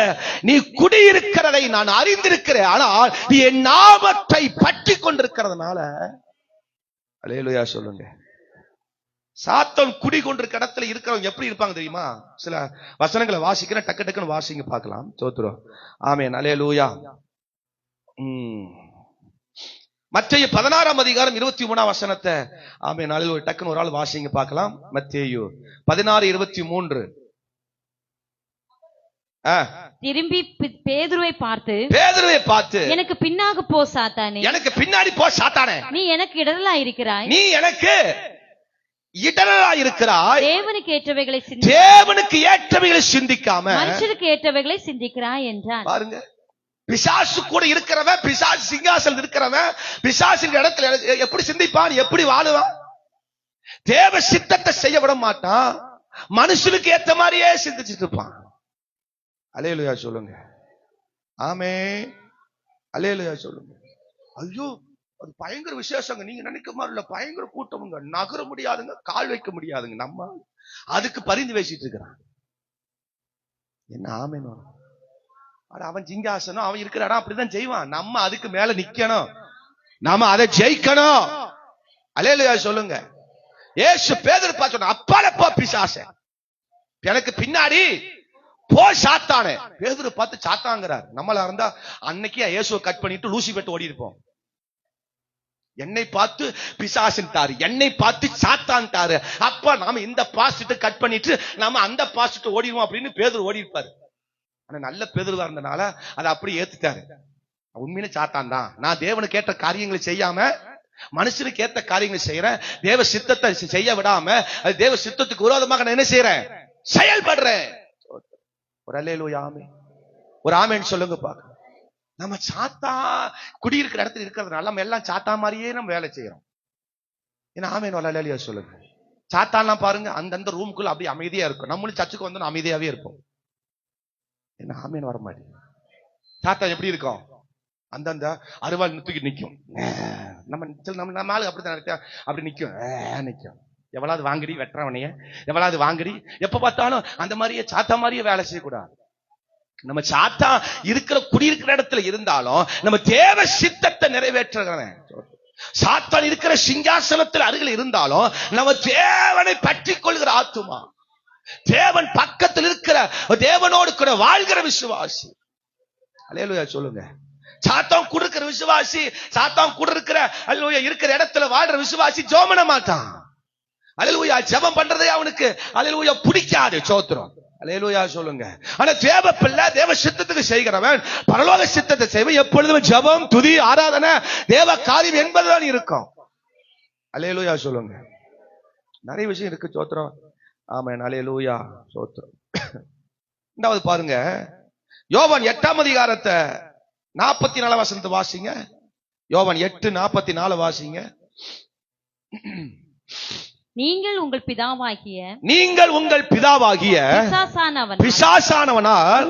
Speaker 2: நீ குடியிருக்கிறதை நான் அறிந்திருக்கிறேன். ஆனால் நீ என் நாமத்தை பற்றி கொண்டிருக்கிறதுனால, அல்லேலூயா சொல்லுங்க. சாத்தான் குடி கொண்டிருக்கிற இடத்துல இருக்கிறவங்க எப்படி இருப்பாங்க தெரியுமா? சில வசனங்களை வாசிக்கிறேன், டக்கு டக்குன்னு வாசிங்க பார்க்கலாம். சோத்ரம். ஆமென் அல்லேலூயா. மத்தேயு 16ஆம் அதிகாரம் 23ஆம் வசனத்தை ஆமென் அல்லேலூயா டக்குன்னு ஒரு ஆள் வாசிங்க பார்க்கலாம். மத்தேயு 16:23.
Speaker 3: திரும்பி பேதுருவை பார்த்து எனக்கு பின்னாக போ சாத்தானே,
Speaker 2: எனக்கு பின்னாடி போ சாத்தானே,
Speaker 3: நீ எனக்கு இடரலா இருக்கிறாய்,
Speaker 2: நீ எனக்கு இடரலா இருக்கிறாய்.
Speaker 3: தேவனுக்கு ஏற்றவைகளை சிந்திக்காம மனுஷருக்கு ஏற்றவைகளை சிந்திக்கிறாய் என்றான்.
Speaker 2: பாருங்க, பிசாசு கூட இருக்கிறவன், பிசாசு சிங்காசனம் இருக்கிறவன், பிசாசு இடத்துல எப்படி சிந்திப்பான், எப்படி வாழுவான்? தேவ சித்தத்தை செய்ய விட மாட்டான், மனுஷனுக்கு ஏத்த மாதிரியே சிந்திச்சுட்டு இருப்பான். அல்லேலூயா சொல்லுங்க. ஆமென் அல்லேலூயா சொல்லுங்க. ஐயோ அது பயங்கர விசேஷங்க, நீங்க நினைக்க மாதிரி இல்ல, பயங்கர கூட்டமுங்க, நகர முடியாதுங்க, கால் வைக்க முடியாதுங்க. நம்ம அதுக்கு பரிந்து பேசிட்டு இருக்கிறான். என்ன ஆமென். அவன் சிங்காசனம், அவன் இருக்கிற இடம் அப்படிதான் செய்வான். நம்ம அதுக்கு மேல நிக்கணும், நாம அதை ஜெயிக்கணும். அல்லேலூயா சொல்லுங்க. இயேசு பேதுரு பார்த்து சொன்னார், அப்பாலப்பா பிசாசே, எனக்கு பின்னாடி போ சாத்தானே. பேதுரு பார்த்து சாத்தாங்கிறார். நம்மளா இருந்தா அன்னைக்கு இயேசுவை கட் பண்ணிட்டு லூசி பெட்டு ஓடி இருப்போம். என்னை பார்த்து பிசாசுன்ட்டாரு, என்னை பார்த்து சாத்தான்ட்டாரு. அப்ப நாம இந்த பாஸ்ட் கட் பண்ணிட்டு நாம அந்த பாஸ்ட் ஓடிடுவோம் அப்படின்னு பேதுரு ஓடி இருப்பாரு. ஆனா நல்ல பேதுருவா இருந்தனால அதை அப்படி ஏத்துட்டாரு. உண்மையிலே சாத்தான் தான். நான் தேவனுக்கு ஏற்ற காரியங்களை செய்யாம மனுஷனுக்கு ஏற்ற காரியங்களை செய்யறேன். தேவ சித்தத்தை செய்ய விடாம அது தேவ சித்தத்துக்கு விரோதமாக நான் என்ன செய்யறேன், செயல்படுறேன். ஒரு அல்லேலூயா ஆமென், ஒரு ஆமென் சொல்லுங்க பாக்க. நம்ம சாத்தா குடியிருக்கிற இடத்துல இருக்கிறதுனால நம்ம எல்லாம் சாத்தா மாதிரியே நம்ம வேலை செய்யறோம். ஏன்னா ஆமென் ஒரு அல்லேலூயா சொல்லுங்க. சாத்தான்லாம் பாருங்க அந்தந்த ரூமுக்குள்ள அப்படியே அமைதியா இருக்கும். நம்மளும் சர்ச்சுக்கு வந்து அமைதியாவே இருப்போம். என்ன ஆமென் வர மாட்டேன். சாத்தா எப்படி இருக்கும், அந்தந்த அருவாள் தூக்கி நிக்கும். நம்ம ஆளு அப்படித்தான் அப்படி நிக்கும். எவ்வளவு வாங்கடி வெட்டுறவனைய, எவ்வளவு வாங்கடி. எப்ப பார்த்தாலும் அந்த மாதிரியே சாத்தா மாதிரியே வேலை செய்யக்கூடாது. நம்ம சாத்தா இருக்கிற குடியிருக்கிற இடத்துல இருந்தாலும் நம்ம தேவ சித்தத்தை நிறைவேற்றுகிறவன். சாத்தான் இருக்கிற சிங்காசனத்தில் அருகில் இருந்தாலும் நம்ம தேவனை பற்றி கொள்கிற ஆத்துமா, தேவன் பக்கத்தில் இருக்கிற தேவனோடு கூட வாழ்கிற விசுவாசி. அல்லேலூயா சொல்லுங்க. சாத்தான் கூட இருக்கிற விசுவாசி, சாத்தான் கூட இருக்கிற அல்லேலூயா இருக்கிற இடத்துல வாழ்ற விசுவாசி ஜெபம் பண்ண மாட்டான். அல்லேலூயா ஜெபம் பண்றதே அவனுக்கு அல்லேலூயா பிடிக்காது. சோத்திரம் அல்லேலூயா சொல்லுங்க. ஆனா தேவ பிள்ளை தேவ சித்தத்துக்கு செய்கிறவன் பரலோக சித்தத்தை செய்வன். எப்பொழுதும் ஜெபம், துதி, ஆராதனை, தேவ காரியம் என்பதுதான் இருக்கும். அல்லேலூயா சொல்லுங்க. நிறைய விஷயம் இருக்கு. சோத்திரம் ஆமென் அல்லேலூயா சோத்திரம். இரண்டாவது பாருங்க, யோவான் 8ஆம் அதிகாரத்தை 44 வசனத்தை வாசிங்க. யோவான் 8:44 வாசிங்க.
Speaker 3: நீங்கள் உங்கள் பிதாவாகிய
Speaker 2: பிசாசானவனால்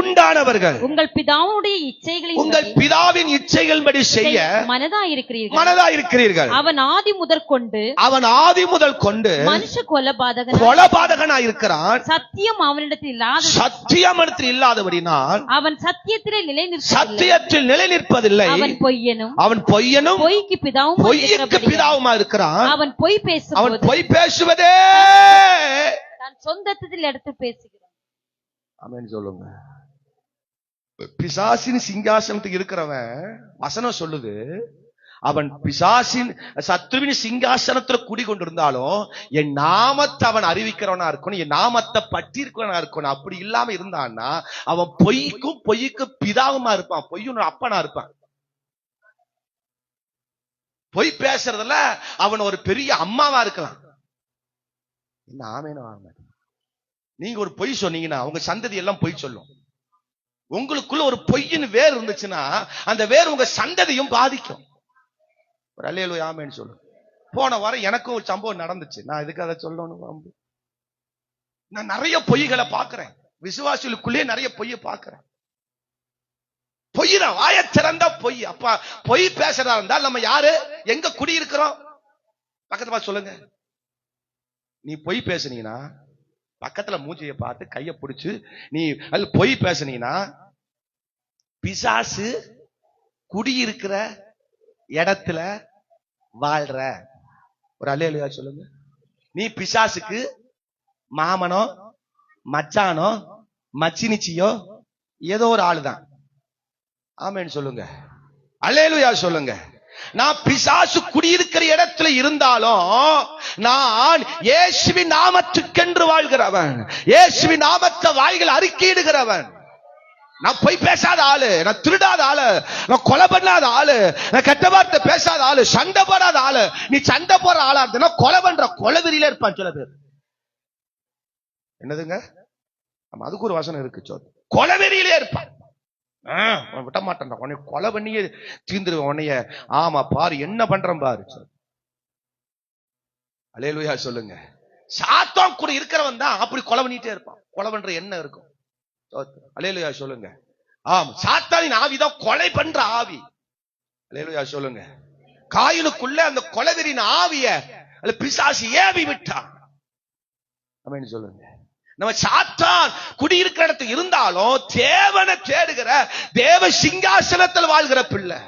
Speaker 2: உண்டானவர்கள்
Speaker 3: உங்கள் பிதாவுடைய இச்சைகளின்
Speaker 2: உங்கள் பிதாவின் இச்சைகளின்படி செய்ய மனதாயிருக்கிறீர்கள். அவன் ஆதி முதல் கொண்டு
Speaker 3: மனுஷ
Speaker 2: கொலபாதகனாய் இருக்கிறான்.
Speaker 3: சத்தியம் அவனிடத்தில்
Speaker 2: இல்லாதபடினால்
Speaker 3: அவன் சத்தியத்தில்
Speaker 2: நிலை நிற்பதில்லை. அவன் பொய்யனும் பொய்க்கு பிதாவுமா இருக்கிறான்.
Speaker 3: அவன் பொய்
Speaker 2: பேசுவதே
Speaker 3: தான் சொந்தத்தில் எடுத்து பேசுகிறான்.
Speaker 2: ஆமென் சொல்லுங்க. பிசாசின் சிங்காசனத்துக்கு இருக்கிறவன் வசனம் சொல்லுது, அவன் பிசாசின் சத்துருவின் சிங்காசனத்துல குடிகொண்டிருந்தாலும் என் நாமத்தை அவன் அறிவிக்கிறவனா இருக்கணும், என் நாமத்தை பற்றி இருக்கிறவனா இருக்கணும். அப்படி இல்லாம இருந்தான்னா அவன் பொய்க்கு பிதாவுமா இருப்பான், பொய்யும் அப்பனா இருப்பான். பொய் பேசுறதுல அவன் ஒரு பெரிய அம்மாவா இருக்கலாம். நீங்க ஒரு பொய் சொன்னீங்கன்னா உங்க சந்ததி எல்லாம் பொய் சொல்லும். உங்களுக்குள்ள ஒரு பொய்யின் வேர் இருந்துச்சுன்னா அந்த வேர் உங்க சந்ததியும் பாதிக்கும். ஒரு அல்லேலூயா ஆமென் சொல்லு. போன வாரம் எனக்கும் ஒரு சம்பவம் நடந்துச்சு. நான் இதுக்கு அதை சொல்லணும். நான் நிறைய பொய்களை பாக்குறேன். விசுவாசிகளுக்குள்ளே நிறைய பொய்யை பாக்குறேன். பொய்தான், வாய திறந்தா பொய். அப்பா பொய் பேசுறதா இருந்தால் நம்ம யாரு, எங்க குடியிருக்கிறோம்? பக்கத்துல பார்த்து சொல்லுங்க. நீ பொய் பேசுனீங்கன்னா பக்கத்துல மூஞ்சியை பார்த்து கைய பிடிச்சு நீ அது பொய் பேசுனீங்கன்னா பிசாசு குடியிருக்கிற இடத்துல வாழ்ற. ஒரு அல்லேலூயா சொல்லுங்க. நீ பிசாசுக்கு மாமனோ மச்சானோ மச்சினிச்சியோ ஏதோ ஒரு ஆளுதான். ஆமென் சொல்லுங்க. அல்லேலூயா சொல்லுங்க. நான் பிசாசு குடியிருக்கிற இடத்துல இருந்தாலும் நான் இயேசுவின் நாமத்துக்கென்று வாழ்கிறவன், இயேசுவின் நாமத்தை வாய்கள் அறிக்கையிடுகிறவன். நான் பொய் பேசாத ஆளு, நான் திருடாத ஆளு, நான் கொலை பண்ணாத ஆளு, நான் கெட்ட வார்த்தை பேசாத ஆளு, சண்டை போடாத ஆளு. நீ சண்டை போடுற ஆளா இருந்தா கொலை பண்ற கொலைவெறியில இருப்பான் சில பேர். என்னதுங்க, அதுக்கு ஒரு வசனம் இருக்கு. கொலைவெறியிலே இருப்பான். விட்ட மாட்டேன், உன்னை கொலை பண்ணியே தீர்ந்துருவேன் உன்னைய. ஆமா பாரு என்ன பண்றேன் பாரு. அல்லேலூயா சொல்லுங்க. சாத்தான் கூட இருக்கிறவன் தான் அப்படி கொலை பண்ணிட்டே இருப்பான். கொலை பண்ற என்ன இருக்கும்? அல்லேலூயா சொல்லுங்க. ஆமா, சாத்தானின் ஆவிதான் கொலை பண்ற ஆவி. அல்லேலூயா சொல்லுங்க. காயினுக்குள்ள அந்த கொலைவெறியின் ஆவிய பிசாசு ஏவி விட்டான். ஆமென் சொல்லுங்க. நம்ம சாத்தான் குடியிருக்கிற இடத்துல இருந்தாலும் தேவனை தேடுகிற தேவ சிங்காசனத்தில் வாழ்கிற பிள்ளை.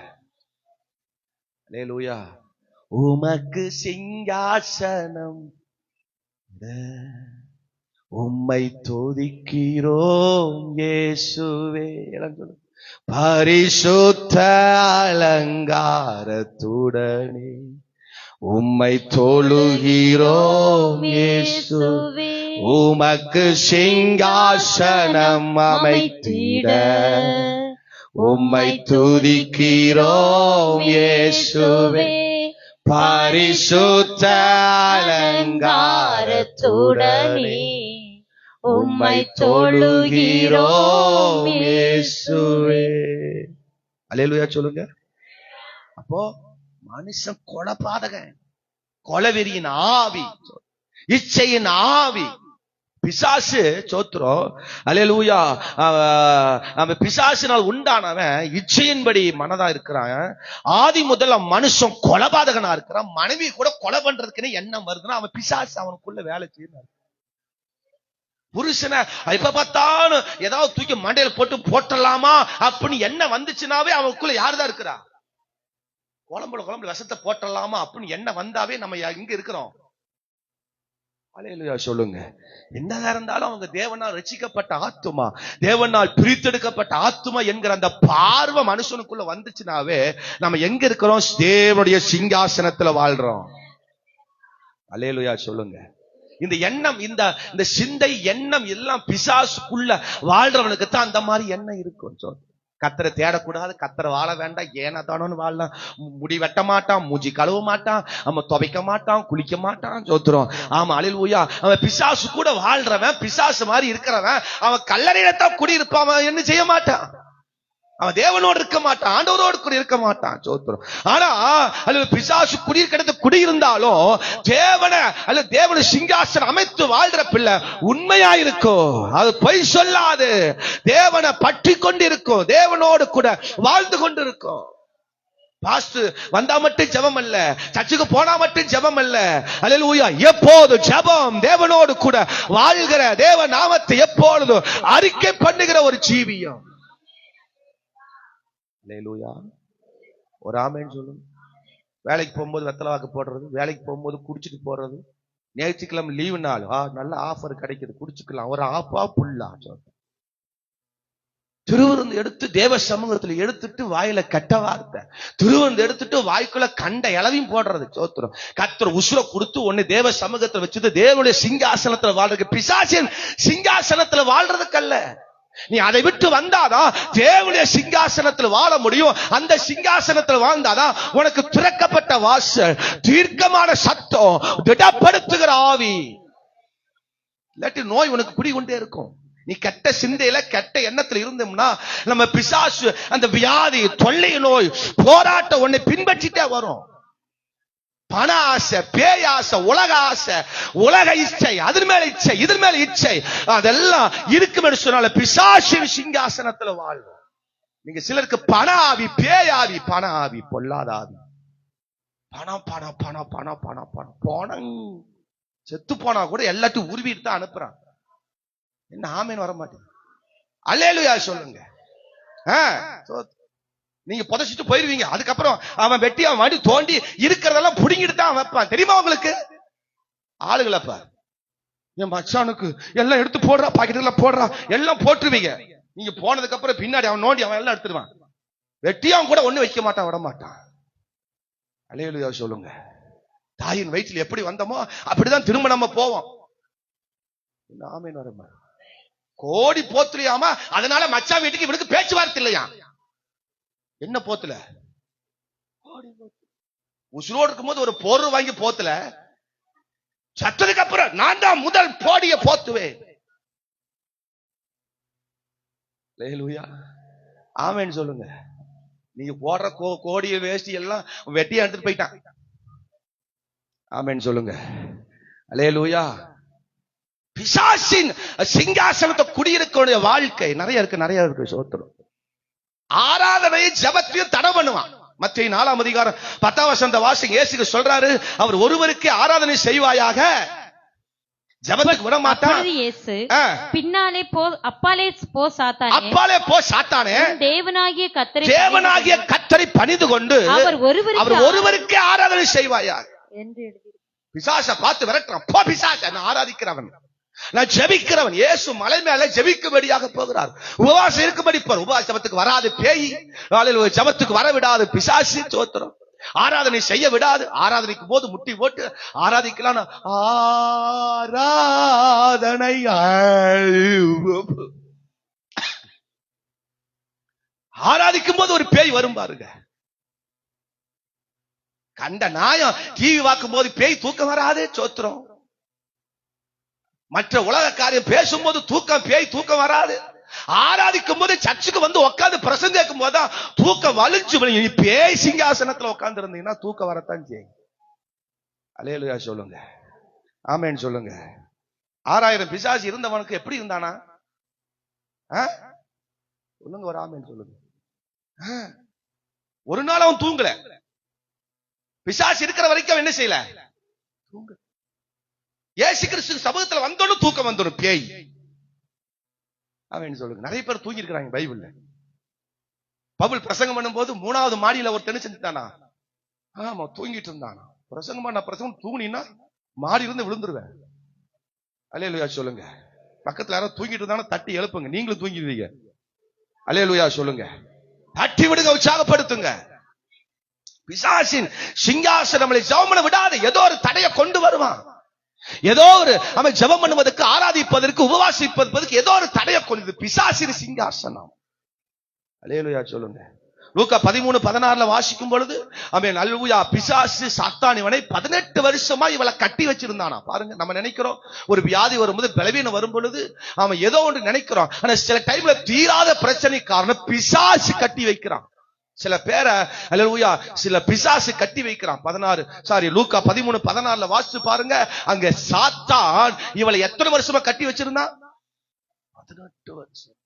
Speaker 2: அல்லேலூயா. உமக்கு சிங்காசனம் உம்மை துதிக்கிறோம் இயேசுவே. பரிசுத்த அலங்காரத்துடனே உம்மை தொழுகிறோம் இயேசுவே. உமக்கு சிங்காசனம் அமைத்திட உம்மை துதிக்கிறோம் இயேசுவே. பரிசுத்த அலங்காரத்துடனே உம்மை தொழுகிறோம் இயேசுவே. அல்லேலூயா சொல்லுங்க. அப்போ மனுஷன் கொலைபாதகன், கொலைவெறியின் ஆவி, இச்சையின் ஆவி, பிசாசு. சோத்திரம். அல்லேலூயா. நம்ம பிசாசினால் உண்டானவன் இச்சையின்படி மனதா இருக்கிறான். ஆதி முதல்ல மனுஷன் கொலைபாதகனா இருக்கிறான். மனைவி கூட கொலை பண்றதுக்குன்னு எண்ணம் வருதுன்னா அவன் பிசாசு அவனுக்குள்ள வேலை செய்யணும். புருஷனை எப்ப பார்த்தாலும் ஏதாவது தூக்கி மண்டையில போட்டலாமா அப்படின்னு என்ன வந்துச்சுனாவே அவனுக்குள்ள யாருதான் இருக்கிறா? குழம்புல விஷத்தை போட்டலாமா அப்படின்னு என்ன வந்தாவே நம்ம இங்க இருக்கிறோம். அல்லேலூயா சொல்லுங்க. என்னதான் இருந்தாலும் அவங்க தேவனால் ரட்சிக்கப்பட்ட ஆத்துமா, தேவனால் பிரித்தெடுக்கப்பட்ட ஆத்துமா என்கிற அந்த பார்வை மனுஷனுக்குள்ள வந்துச்சுனாவே நம்ம எங்க இருக்கிறோம்? தேவனுடைய சிங்காசனத்துல வாழ்றோம். அல்லேலூயா சொல்லுங்க. இந்த எண்ணம், இந்த சிந்தை எண்ணம் எல்லாம் பிசாசுக்குள்ள வாழ்றவனுக்கு தான் அந்த மாதிரி எண்ணம் இருக்கும். கத்தரை தேடக்கூடாது, கத்தரை வாழ வேண்டாம், ஏனா தானோன்னு வாழலாம். முடி வெட்ட மாட்டான், மூஞ்சி கழுவ மாட்டான், அவன் துவைக்க மாட்டான், குளிக்க மாட்டான். சோத்துறோம். ஆமா, அல்லேலூயா. அவன் பிசாசு கூட வாழ்றவன், பிசாசு மாதிரி இருக்கிறவன், அவன் கல்லறையில்தான் குடியிருப்பான். அவன் என்ன செய்ய மாட்டான்? அவன் தேவனோடு இருக்க மாட்டான், ஆண்டவரோடு கூட இருக்க மாட்டான். சோத்திரம். ஆனா அல்லது பிசாசு குடியிருக்கிறது குடியிருந்தாலும் தேவனை சிங்காசனம் அமைத்து வாழ்ற பிள்ளை உண்மையா இருக்கும். அது பொய் சொல்லாது, தேவனை பற்றி கொண்டு இருக்கும், தேவனோடு கூட வாழ்ந்து கொண்டு இருக்கும். பாஸ்டர் வந்தா மட்டும் ஜெபம் அல்ல, சர்ச்சுக்கு போனா மட்டும் ஜெபம் அல்ல. அல்லேலூயா. எப்போது ஜெபம், தேவனோடு கூட வாழ்கிற, தேவ நாமத்தை எப்பொழுதும் அறிக்கை பண்ணுகிற ஒரு ஜீவியம். அல்லேலூயா. ஒரு ஆமென் சொல்லுங்க. வேலைக்கு போகும்போது வெத்தலை வாக்கு போடுறது, வேலைக்கு போகும்போது குடிச்சிட்டு போறது, ஞாயிற்றுக்கிழமை லீவு நாள் நல்ல ஆஃபர் கிடைக்குது, குடிச்சுக்கலாம், ஒரு ஆப்பா புல்லா. திருவிருந்து எடுத்து தேவ சமூகத்துல எடுத்துட்டு வாயில கெட்ட வார்த்தை, திருவிருந்து எடுத்துட்டு வாய்க்குள்ள கண்ட இளவையும் போடுறது. சோத்திரம். கர்த்தர் உசுரை கொடுத்து ஒண்ணு தேவ சமூகத்துல வச்சுட்டு தேவனுடைய சிங்காசனத்துல வாழ்றதுக்கு, பிசாசின் சிங்காசனத்துல வாழ்றதுக்கு அல்ல. நீ அதை விட்டு வந்தாதான் தேவனுடைய சிங்காசனத்தில் வாழ முடியும். அந்த சிங்காசனத்தில் வாழ்ந்தாதான் உனக்கு திறக்கப்பட்ட வாசல், தீர்க்கமான சத்தம், திடப்படுத்துகிற ஆவி. இல்லாட்டி நோய் உனக்கு குடிகொண்டே இருக்கும். நீ கெட்ட சிந்தையில கெட்ட எண்ணத்துல இருந்தோம்னா நம்ம பிசாசு அந்த வியாதி, தொல்லை நோய், போராட்டம் உன்னை பின்பற்றிட்டே வரும். பண ஆசை, பேய் ஆசை, உலக ஆசை, உலக இச்சை, அதன் மேல இச்சை, இதன் மேல இச்சை, அதெல்லாம் இருக்கும் என்று சொன்னால பிசாசின் சிங்காசனத்துல வாழ்வோம். நீங்க சிலருக்கு பண ஆவி, பேய் ஆவி, பண ஆவி, பொல்லாத ஆவி. பணம் பணம் பணம் பணம் பணம் பணம் பணம் செத்து போனா கூட எல்லாத்தையும் உருவிட்டு தான் அனுப்புறான். என்ன ஆமேன்னு வர மாட்டேன். அல்லேலூயா சொல்லுங்க. நீங்க புதைச்சிட்டு போயிருவீங்க. அதுக்கப்புறம் அவன் வெட்டி அவன் மடி தோண்டி இருக்கிறதெல்லாம் புடுங்கிட்டு தான் வைப்பான். தெரியுமா உங்களுக்கு? ஆளுகளப்பா என் மச்சானுக்கு எல்லாம் எடுத்து போடுறா, பாக்கெட்ல போடுறா, எல்லாம் போட்டுருவீங்க. நீங்க போனதுக்கு அப்புறம் பின்னாடி அவன் நோண்டி அவன் எல்லாம் எடுத்துருவான். வெட்டியாவும் கூட ஒண்ணு வைக்க மாட்டான், விட மாட்டான். அல்லேலூயா சொல்லுங்க. தாயின் வயிற்றில் எப்படி வந்தோமோ அப்படிதான் திரும்ப நம்ம போவோம். ஆமேன் வரமா. கோடி போத்துலையாமா, அதனால மச்சா வீட்டுக்கு இவனுக்கு பேச்சுவார்த்தை இல்லையா? என்ன போத்துல? உசுரோடு இருக்கும்போது ஒரு பொருள் வாங்கி போத்துல, சத்ததுக்கு அப்புறம் நான் தான் முதல் போடிய போத்துவேன். அல்லேலூயா. ஆமென் சொல்லுங்க. நீங்க போடுற கோடிய வேஷ்டி எல்லாம் வெட்டியா எடுத்துட்டு போயிட்டான். ஆமென் சொல்லுங்க. அல்லேலூயா. பிசாசின் சிங்காசனத்தை குடியிருக்க வாழ்க்கை நிறைய இருக்கு. சோத்திரம். ஆராதனையை ஜெபத்தையும் தடை பண்ணுவான். மத்தேயு 4ஆம் அதிகாரம் 10ஆம் வசனத்தை வாசிங்க. இயேசு சொல்றாரு, அவர் ஒருவருக்கே ஆராதனை செய்வாயாக, ஜெபத்துக்கு விட மாட்டான்.
Speaker 3: இயேசு பின்னாலே போ, அப்பாலே போ சாத்தானே,
Speaker 2: அப்பாலே போ சாத்தானே,
Speaker 3: தேவனாகிய
Speaker 2: கர்த்தரை பணிந்து கொண்டு அவர் ஒருவருக்கே ஆராதனை செய்வாயாக என்று எழுதி. பிசாசை பார்த்து விரட்டுறான். போ பிசாசை, நான் ஆராதிக்கிறவன். நான் ஜெபிக்கிறவன். இயேசு மலை மேல ஜெபிக்கும்படியாக போகிறார். உபவாசம் இருக்கும்படி போறார். உபவாச ஜெபத்துக்கு வராது பேய், ஜெபத்துக்கு வர விடாது பிசாசு. ஸ்தோத்திரம். ஆராதனை செய்ய விடாது. ஆராதனைக்கு போது முட்டி போட்டு ஆராதிக்கலாம். ஆராதனை ஆராதிக்கும் போது ஒரு பேய் வரும் பாருங்க. கண்ட நாயம் டிவி பார்க்கும் போது பேய் தூக்கம் வராது. சோத்திரம். மற்ற உலக காரியம் பேசும்போது தூக்கம், பேய் தூக்கம் வராது. ஆராதிக்கும் போது சர்ச்சுக்கு வந்து உட்கார்ந்து பிரசங்கம் கேட்கும் போதுதான் தூக்கம் வலிச்சு. பேய் சிங்காசனத்துல உட்கார்ந்து இருந்தீங்கன்னா தூக்கம் வரத்தான் செய்யும். அல்லேலூயா சொல்லுங்க, ஆமென் சொல்லுங்க. 6000 பிசாசு இருந்தவனுக்கு எப்படி இருந்தானா? சொல்லுங்க, ஒரு ஆமென் சொல்லுங்க. ஒரு நாள் அவன் தூங்கல. பிசாசு இருக்கிற வரைக்கும் என்ன செய்யல? தூங்க. இயேசு கிறிஸ்து சமூகத்துல வந்தோன்னு தூக்கம் வந்துடும். பேய் அவன் சொல்லுங்க. நிறைய பேர் தூங்கி இருக்கிறாங்க பைபிள்ல. பவுல் பிரசங்கம் பண்ணும் போது 3வது மாடியில ஒரு தென்னு செஞ்சுட்டானா? ஆமா, தூங்கிட்டு இருந்தானா. பிரசங்கம் பண்ண பிரசங்கம் தூங்கினா மாடி இருந்து விழுந்துருவேன். அல்லேலூயா சொல்லுங்க. பக்கத்துல யாரும் தூங்கிட்டு இருந்தாலும் தட்டி எழுப்புங்க. நீங்களும் தூங்கிடுவீங்க. அல்லேலூயா சொல்லுங்க. தட்டி விடுங்க, உற்சாகப்படுத்துங்க. பிசாசின் சிங்காசனம் நம்மளை ஜெபம் பண்ண விடாது. ஏதோ ஒரு தடையை கொண்டு வருவான். ஏதோ ஒரு அவன் ஜெபம் பண்ணுவதற்கு, ஆராதிப்பதற்கு, உபவாசிப்பதற்கு ஏதோ ஒரு தடையை கொண்டு பிசாசின் சிங்காசனம். அல்லேலூயா சொல்லுங்க. லூக்கா 13:16 வாசிக்கும் பொழுது அவன் அல்லேலூயா பிசாசு சாத்தான் இவனை 18 வருஷமா இவளை கட்டி வச்சிருந்தானா. பாருங்க, நம்ம நினைக்கிறோம் ஒரு வியாதி வரும்போது, பலவீனம் வரும் பொழுது அவன் ஏதோ ஒன்று நினைக்கிறோம். ஆனா சில டைம்ல தீராத பிரச்சனை காரணம் பிசாசு கட்டி வைக்கிறான். சில பேரை அல்லேலூயா சில பிசாசு கட்டி வைக்கிறான். லூக்கா 13:16 வாசிச்சு பாருங்க. அங்க சாத்தான் இவளை எத்தனை வருஷமா கட்டி வச்சிருந்தான்? 18 வருஷம்.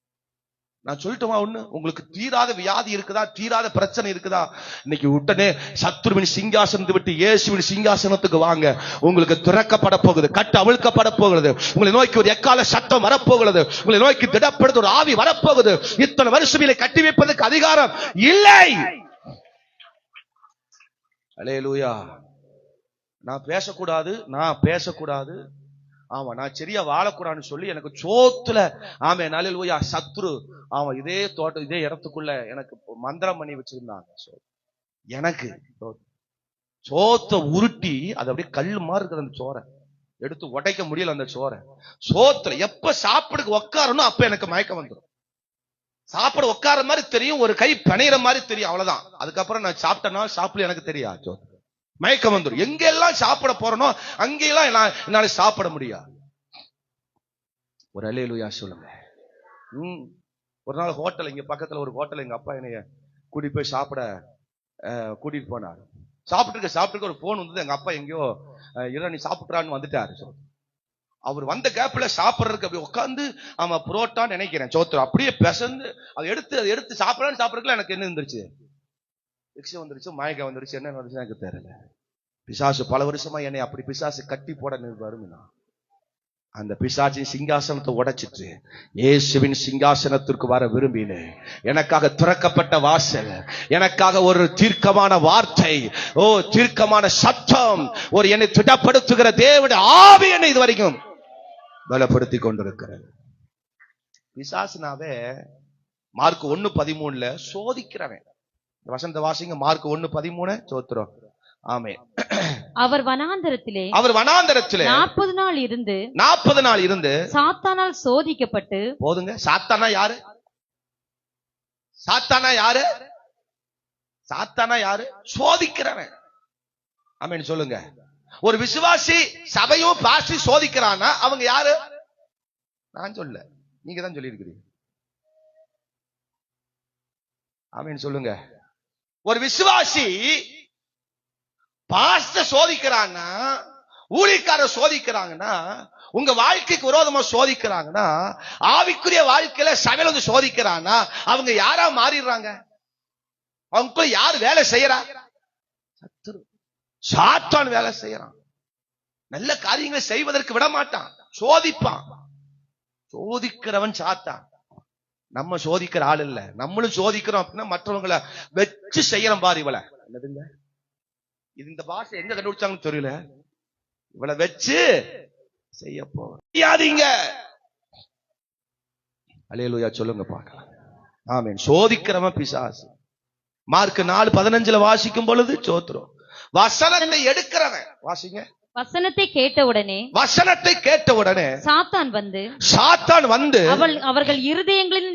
Speaker 2: நான் சொல்லட்டுமா ஒண்ணு, உங்களுக்கு தீராத வியாதி இருக்குதா, தீராத பிரச்சனை இருக்குதா, இன்னைக்கு உடனே சத்துருவின் சிங்காசனத்தை விட்டு இயேசுவின் சிங்காசனத்துக்கு வாங்க. உங்களுக்கு திறக்கப்பட போகுது, கட்டு அவிழ்க்கப்பட போகிறது. உங்களை நோக்கி ஒரு எக்கால சத்தம் வரப்போகிறது. உங்களை நோக்கி திடப்படுத்த ஒரு ஆவி வரப்போகுது. இத்தனை வருஷம் கட்டி வைப்பதற்கு அதிகாரம் இல்லை. அல்லேலூயா. நான் பேசக்கூடாது. ஆமா, நான் சரியா வாழக்கூடாதுன்னு சொல்லி எனக்கு சோத்துல ஆமே அல்லேலூயா சத்ரு அவன் இதே தோட்டம் இதே இடத்துக்குள்ள எனக்கு மந்திரம் பண்ணி வச்சிருந்தாங்க. எனக்கு சோத்தை உருட்டி அது அப்படியே கல்லு மாதிரி இருக்குது. அந்த சோறை எடுத்து உடைக்க முடியல. அந்த சோத்துல எப்ப சாப்பிடுக்கு உட்காரணும் அப்ப எனக்கு மயக்கம் வந்துடும். சாப்பிட உட்கார மாதிரி தெரியும், ஒரு கை பிணையிற மாதிரி தெரியும், அவ்வளவுதான். அதுக்கப்புறம் நான் சாப்பிட்டேன்னா சாப்பிட எனக்கு தெரியாது, மயக்கம் வந்துடும். எங்கெல்லாம் சாப்பிட போறனோ அங்கெல்லாம் என்னால சாப்பிட முடியாது. ஒரு அல்லேலூயா சொல்லுங்க. ஒரு நாள் ஹோட்டல், இங்க பக்கத்துல ஒரு ஹோட்டல், எங்க அப்பா என்னைய கூட்டிட்டு போய் சாப்பிட கூட்டிட்டு போனாரு. சாப்பிட்டு ஒரு போன் வந்தது. எங்க அப்பா எங்கேயோ நீ சாப்பிட்றான்னு வந்துட்டாரு. அவர் வந்த கேப்ல சாப்பிட்றதுக்கு அப்படி உட்காந்து அவன் புரோட்டான்னு நினைக்கிறேன் சோத்திரம் அப்படியே பெசந்து அதை எடுத்து சாப்பிடறதுக்குள்ள எனக்கு என்ன வந்துருச்சு, வந்துருச்சு, மயக்கம் வந்துருச்சு. என்ன வந்துருச்சு எனக்கு தெரியல. பிசாசு பல வருஷமா என்னை அப்படி பிசாசு கட்டி போட வரும்னா அந்த பிசாசின் சிங்காசனத்தை உடைச்சிட்டு இயேசுவின் சிங்காசனத்திற்கு வர விரும்பினேன். எனக்காக திறக்கப்பட்ட வாசல், எனக்காக ஒரு தீர்க்கமான வார்த்தை, தீர்க்கமான சத்தம், ஒரு என்னை திடப்படுத்துகிற தேவனுடைய ஆவி என்னை இது வரைக்கும் பலப்படுத்தி கொண்டிருக்கிறது. பிசாசுனாவே மார்க் 1:13 சோதிக்கிறவன். வசந்த வாசிங்க மார்க் 1:13. சோத்திரம். ஆமே.
Speaker 3: அவர் வனாந்தரத்திலே
Speaker 2: 40 நாள் இருந்து
Speaker 3: சாத்தானால் சோதிக்கப்பட்டு.
Speaker 2: போதுங்க. சாத்தானா யாரு? சோதிக்கிறவன். ஆமென் சொல்லுங்க. ஒரு விசுவாசி சபையும் பாசி சோதிக்கிறானா அவங்க யாரு? நான் சொல்ல, நீங்க தான் சொல்லி இருக்கிறீங்க. ஆமென் சொல்லுங்க. ஒரு விசுவாசி பாஸ்ட சோதிக்கிறாங்கன்னா, ஊழியக்காரர் சோதிக்கிறாங்கன்னா, உங்க வாழ்க்கைக்கு விரோதமா சோதிக்கிறாங்கன்னா, ஆவிக்குரிய வாழ்க்கையில சபையில வந்து சோதிக்கிறான்னா அவங்க யாரா மாறிடுறாங்க? அவங்க யாரு வேலை செய்யறா? சாத்தான் வேலை செய்யறான். நல்ல காரியங்களை செய்வதற்கு விட மாட்டான், சோதிப்பான். சோதிக்கிறவன் சாத்தான். நம்ம சோதிக்கிற ஆள் இல்ல. நம்மளும் சோதிக்கிறோம் அப்படின்னா மற்றவங்களை வச்சு செய்யறோம். பாரு இவளை என்னதுங்க, இது இந்த பாஷை எங்க கண்டுபிடிச்சாங்கன்னு தெரியல. இவளை வச்சு செய்ய போறீங்க. அல்லேலூயா சொல்லுங்க பார்க்கலாம். ஆமென். சோதிக்கிறவன் பிசாசு. மார்க் 4:15 வாசிக்கும் பொழுது சோத்திரம், வசனத்தை எடுக்கிறவன், வாசிங்க,
Speaker 3: வசனத்தை கேட்டவுடனே சாத்தான் வந்து அவர்கள் இருதயங்களில்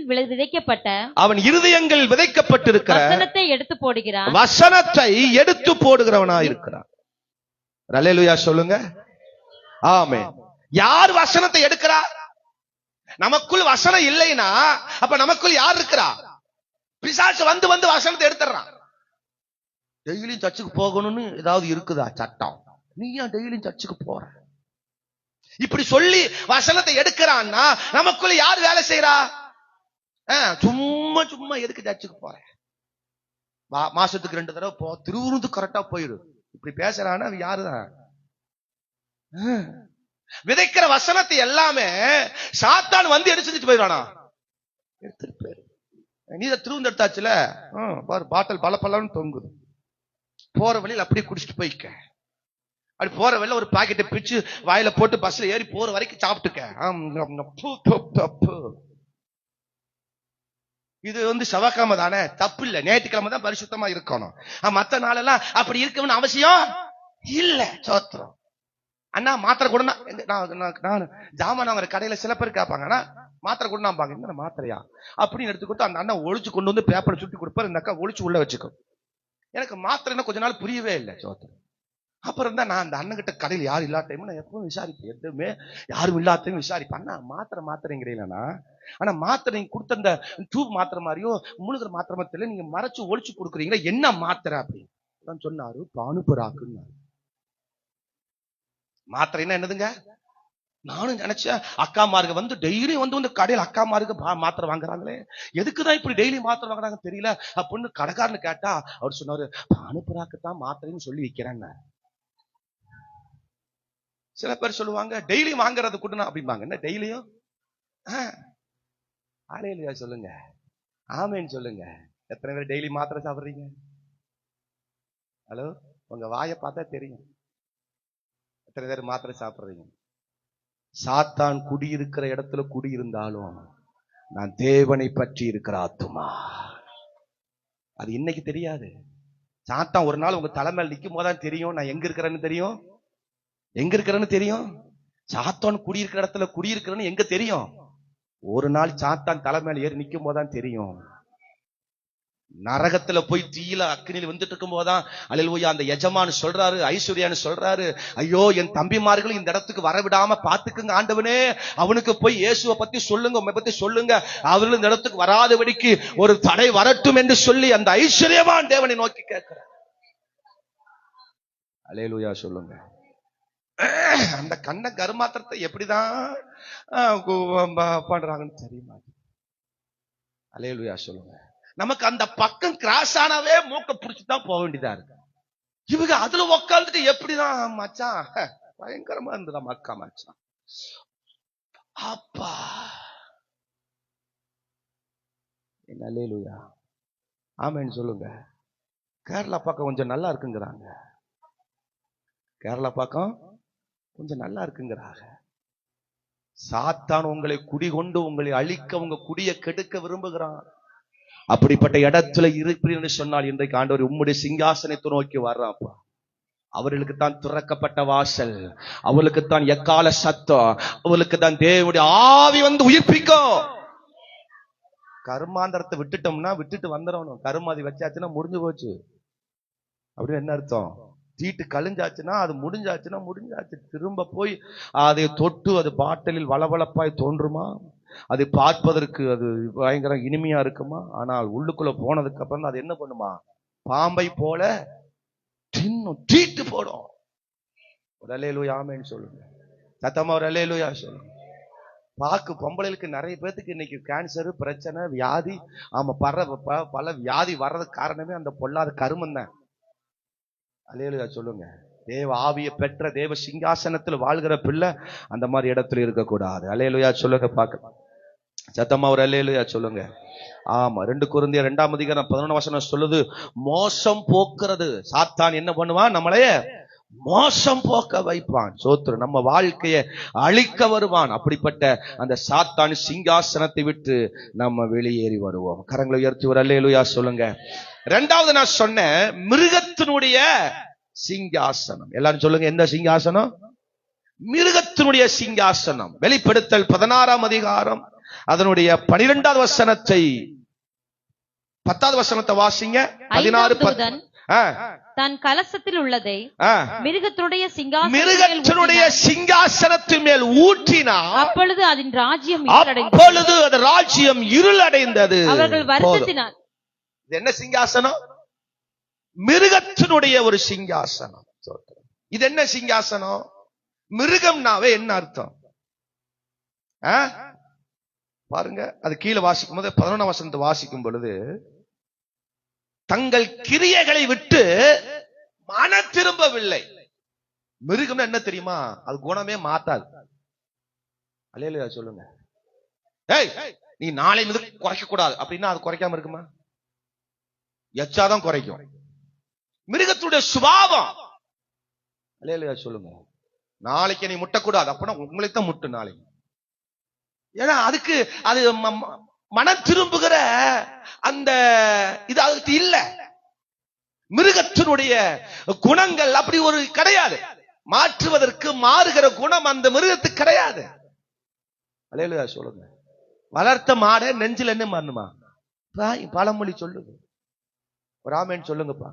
Speaker 3: அவன் இருதயங்களில் விதைக்கப்பட்டிருக்கிற வசனத்தை எடுத்து போடுகிறவனா இருக்கிறான். அல்லேலூயா சொல்லுங்க. ஆமென். யார் வசனத்தை எடுக்கிறா? நமக்குள் வசனம் இல்லைன்னா அப்ப நமக்குள் யார் இருக்கிறா? பிசாசு வந்து வசனத்தை எடுத்துறான். டெய்லியும் சர்ச்சுக்கு போகணும்னு ஏதாவது இருக்குதா சட்டம்? நீ ஏன் டெய்லியும் சர்ச்சுக்கு போற? இப்படி சொல்லி வசனத்தை எடுக்கிறான்னா நமக்குள்ள யார் வேலை செய்யறா? சும்மா சும்மா எதுக்கு சர்ச்சுக்கு போற? மாசத்துக்கு 2 தடவை போ, திருவுருந்து கரெக்டா போயிடு. இப்படி பேசுறான்னா அது யாருதான்? விதைக்கிற வசனத்தை எல்லாமே சாத்தான் வந்து எடுத்து செஞ்சுட்டு போயிடுவானா? எடுத்துட்டு போயிரு. நீ திருவுந்து எடுத்தாச்சுல, பாரு பாட்டல் பல பலன்னு தொங்குது. போற வழியில் அப்படியே குடிச்சிட்டு போய்க்க. அப்படி போற வழியில ஒரு பாக்கெட்டை பிச்சு வாயில போட்டு பஸ்ல ஏறி போற வரைக்கும் சாப்பிட்டுக்க. இது செவ்வாய்க்கிழமை தானே, தப்பு இல்ல. ஞாயிற்றுக்கிழமை தான் பரிசுத்தமா இருக்கணும். மத்த நாளெல்லாம் அப்படி இருக்கணும்னு அவசியம் இல்ல. சோத்திரம். அண்ணா மாத்திரை கூட நான் ஜாமான் வாங்குற கடையில சில பேர் கேட்பாங்க, ஆனா மாத்திரை கூட நாம்பாங்க. என்ன மாத்திரையா அப்படின்னு எடுத்துக்கிட்டு அந்த அண்ணா ஒழிச்சு கொண்டு வந்து பேப்பரை சுட்டி கொடுப்பாரு. இந்த அக்கா ஒழிச்சு உள்ள வச்சுக்கும். எனக்கு மாத்திரைன்னா கொஞ்ச நாள் புரியவே இல்லை. சோத்திரம். அப்புறம் தான் நான் அந்த அண்ணன் கிட்ட கடையில் யாரும் இல்லாத டைம் நான் எப்பவும் விசாரிப்பேன். எதுவுமே யாரும் இல்லாத விசாரிப்பேன். மாத்திரைங்கிறீங்களா? ஆனா மாத்திரை நீங்க கொடுத்த அந்த டியூப் மாத்திரை மாதிரியோ முழுகிற மாத்திரை மாதிரி நீங்க மறைச்சு ஒழிச்சு கொடுக்குறீங்களா, என்ன மாத்திரை அப்படின்னு சொன்னாரு. பானுபுராக்குன்னு. மாத்திரைன்னா என்னதுங்க? நானும் நினைச்சேன் அக்காமாருக்கு வந்து டெய்லி வந்து கடையில் அக்காமாருக்கு மாத்திரை வாங்குறாங்களே, எதுக்குதான் இப்படி டெய்லி மாத்திரை வாங்குறாங்க தெரியல அப்படின்னு கடைக்காரனு கேட்டா அவர் சொன்னாரு, பானுபுராக்குத்தான் மாத்திரைன்னு சொல்லி விற்கிறேன். சில பேர் சொல்லுவாங்க டெய்லி வாங்குறது கூட்டணும் அப்படிம்பாங்க. என்ன டெய்லியும்? அல்லேலூயா சொல்லுங்க. ஆமென் சொல்லுங்க. எத்தனை பேர் டெய்லி மாத்திரை சாப்பிடுறீங்க? ஹலோ, உங்க வாயை பார்த்தா தெரியும் எத்தனை பேர் மாத்திரை சாப்பிடுறீங்க. சாத்தான் குடியிருக்கிற இடத்துல குடியிருந்தாலும் நான் தேவனை பற்றி இருக்கிற ஆத்துமா. அது இன்னைக்கு தெரியாது. சாத்தான் ஒரு நாள் உங்க தலைமையில் நிற்கும் போதான் தெரியும் நான் எங்க இருக்கிறேன்னு தெரியும். எங்க இருக்கிறேன்னு தெரியும். சாத்தான் குடியிருக்கிற இடத்துல குடியிருக்கிறேன்னு எங்க தெரியும்? ஒரு நாள் சாத்தான் தலைமையில் ஏறி நிற்கும் போதான் தெரியும். நரகத்துல போய் தீயில அக்கினியில் வந்துட்டு இருக்கும் போதான் அல்லேலூயா அந்த எஜமான் சொல்றாரு, ஐஸ்வர்யான்னு சொல்றாரு, ஐயோ என் தம்பிமார்களும் இந்த இடத்துக்கு வரவிடாம பாத்துக்குங்க ஆண்டவனே, அவனுக்கு போய் இயேசுவை பத்தி சொல்லுங்க, உண்மை பத்தி சொல்லுங்க, அவர்கள் இந்த இடத்துக்கு வராதபடிக்கு ஒரு தடை வரட்டும் என்று சொல்லி அந்த ஐஸ்வர்யவான் தேவனை நோக்கி கேட்கிறார். அல்லேலூயா சொல்லுங்க. அந்த கண்ண கருமாத்திரத்தை எப்படிதான் பண்றாங்கன்னு தெரியுமா? அல்லேலூயா சொல்லுங்க. நமக்கு அந்த பக்கம் கிராஸ் ஆனாவே மூக்க புடிச்சுதான் போக வேண்டியதா இருக்கு. இவங்க அதுல உக்காந்துட்டு எப்படிதான் மச்சான் பயங்கரமா இருந்ததா மக்கா மச்சான். அப்பா என்ன அல்லேலூயா ஆமென் சொல்லுங்க. கேரளா பக்கம் கொஞ்சம் நல்லா இருக்குங்கிறாங்க. கேரளா பக்கம் கொஞ்சம் நல்லா இருக்குங்கிறாங்க. சாத்தான் உங்களை குடிகொண்டு உங்களை அழிக்க, உங்க குடியை கெடுக்க விரும்புகிறான். அப்படிப்பட்ட இடத்துல இருப்பீன்னு சொன்னால் இன்றைக்கு ஆண்டவர் உம்முடைய சிங்காசனத்தை நோக்கி வர்றாப்பா. அவர்களுக்கு தான் திறக்கப்பட்ட வாசல், அவளுக்கு தான் எக்கால சத்தம், அவளுக்கு தான் தேவனுடைய ஆவி வந்து உயிர்ப்பிக்கும். கருமாந்திரத்தை விட்டுட்டோம்னா விட்டுட்டு வந்துடணும். கருமாதி வச்சாச்சுன்னா முடிஞ்சு போச்சு. அப்படின்னு என்ன அர்த்தம்? தீட்டு கழிஞ்சாச்சுன்னா அது முடிஞ்சாச்சுன்னா முடிஞ்சாச்சு. திரும்ப போய் அதை தொட்டு அது பாட்டலில் வளவளப்பாய் தோன்றுமா? அது பார்ப்பதற்கு அது பயங்கர இனிமையா இருக்குமா? ஆனால் உள்ளுக்குள்ள போனதுக்கு அப்புறம் அது என்ன பண்ணுமா? பாம்பை போல தீட்டு போடும். ஒரு அல்லேலூயா ஆமென் சொல்லுங்க. சத்தமா ஒரு அல்லேலூயா சொல்லுங்க. பாக்கு பொம்பளைகளுக்கு நிறைய பேருக்கு இன்னைக்கு கேன்சர் பிரச்சனை வியாதி, ஆமா பல வியாதி வர்றதுக்கு காரணமே அந்த பொல்லாத கருமம் தான். அல்லேலூயா சொல்லுங்க. தேவ ஆவியை பெற்ற தேவ சிங்காசனத்தில் வாழ்கிற பிள்ளை அந்த மாதிரி இடத்துல இருக்கக்கூடாது. அல்லேலூயா சொல்லுங்க. பார்க்க சத்தமா ஒரு அல்லேலூயா சொல்லுங்க. ஆமா, 2 கொரிந்தியர் 2:11 சொல்லுது, மோசம் போக்குறது. சாத்தான் என்ன பண்ணுவான்? நம்மளைய மோசம் போக்க வைப்பான். சோத்திரம். நம்ம வாழ்க்கையை அழிக்க வருவான். அப்படிப்பட்ட அந்த சாத்தான் சிங்காசனத்தை விட்டு நம்ம வெளியேறி வருவோம். கரங்களை உயர்த்தி ஒரு அல்லேலூயா சொல்லுங்க. இரண்டாவது நான் சொன்ன மிருகத்தினுடைய சிங்காசனம். எல்லாரும் சொல்லுங்க, எந்த சிங்காசனம்? மிருகத்தினுடைய சிங்காசனம். வெளிப்படுத்தல் 16ஆம் அதிகாரம் அதனுடைய 12வது வசனத்தை 10வது வசனத்தை வாசிங்க. 16 10.
Speaker 4: தன் கலசத்தில் உள்ளதை மிருகத்தினுடைய
Speaker 3: சிங்காசனத்தின் மேல் ஊற்றினார்.
Speaker 4: அப்பொழுது அதன் ராஜ்யம்
Speaker 3: இருளடைந்தது.
Speaker 4: அவர்கள் வருத்தத்தினால்.
Speaker 3: இது என்ன சிங்காசனம்? மிருகத்தினுடைய ஒரு சிங்காசனம். இது என்ன சிங்காசனம்? மிருகம்னாவே என்ன அர்த்தம் பாருங்க. அது கீழே வாசிக்கும் போது 11ஆம் வசனத்தை வாசிக்கும் பொழுது, தங்கள் கிரியைகளை விட்டு மன திரும்பவில்லை. மிருகம்னா என்ன தெரியுமா? அது குணமே மாத்தாது. அல்லேலூயா சொல்லுங்க. நீ நாளை மீது குறைக்க கூடாது அப்படின்னா அது குறைக்காம இருக்குமா? எச்சாதான் குறைக்கும். மிருகத்துடைய சுபாவம். அல்லேலூயா சொல்லுங்க. நாளைக்கு நீ முட்டக்கூடாது அப்படின்னா உங்களுக்கு தான் முட்டு நாளைக்கு. ஏன்னா அதுக்கு அது மன திரும்புகிற அந்த இது அதுக்கு இல்ல. மிருகத்தினுடைய குணங்கள் அப்படி ஒரு கிடையாது. மாற்றுவதற்கு மாறுகிற குணம் அந்த மிருகத்துக்கு கிடையாது. அல்லேலூயா சொல்லுங்க. வளர்த்த மாட நெஞ்சில் என்ன மாறணுமா? பழமொழி சொல்லுங்க. ஒரு ஆமென் சொல்லுங்கப்பா.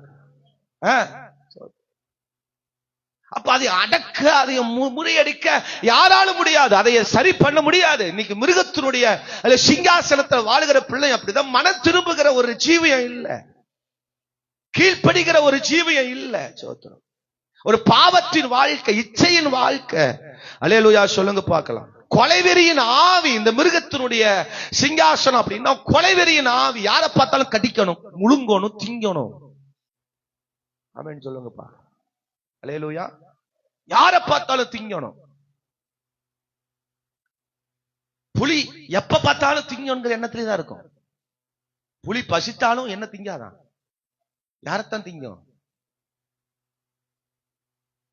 Speaker 3: அப்ப அதை அடக்க, அதை முறியடிக்க யாராலும் முடியாது. அதை சரி பண்ண முடியாது. இன்னைக்கு மிருகத்தினுடைய சிங்காசனத்தை வாழுகிற பிள்ளை அப்படிதான். மன திரும்புகிற ஒரு ஜீவியம் இல்ல, கீழ்ப்படுகிற ஒரு ஜீவியம் இல்ல. சோத்திரம். ஒரு பாவத்தின் வாழ்க்கை, இச்சையின் வாழ்க்கை. அல்லேலூயா சொல்லுங்க பார்க்கலாம். கொலைவெறியின் ஆவி இந்த மிருகத்தினுடைய சிங்காசனம் அப்படின்னா கொலைவெறியின் ஆவி. யாரை பார்த்தாலும் கடிக்கணும், முழுங்கணும், திங்கணும். ஆமென் சொல்லுங்கப்பா. அல்லேலூயா. யாரை பார்த்தாலும் திங்கணும். புலி எப்ப பார்த்தாலும் திங்கணுங்கிற எண்ணத்திலே தான் இருக்கும். புலி பசித்தாலும் என்ன திங்காதான்? யாரைத்தான் திங்கும்?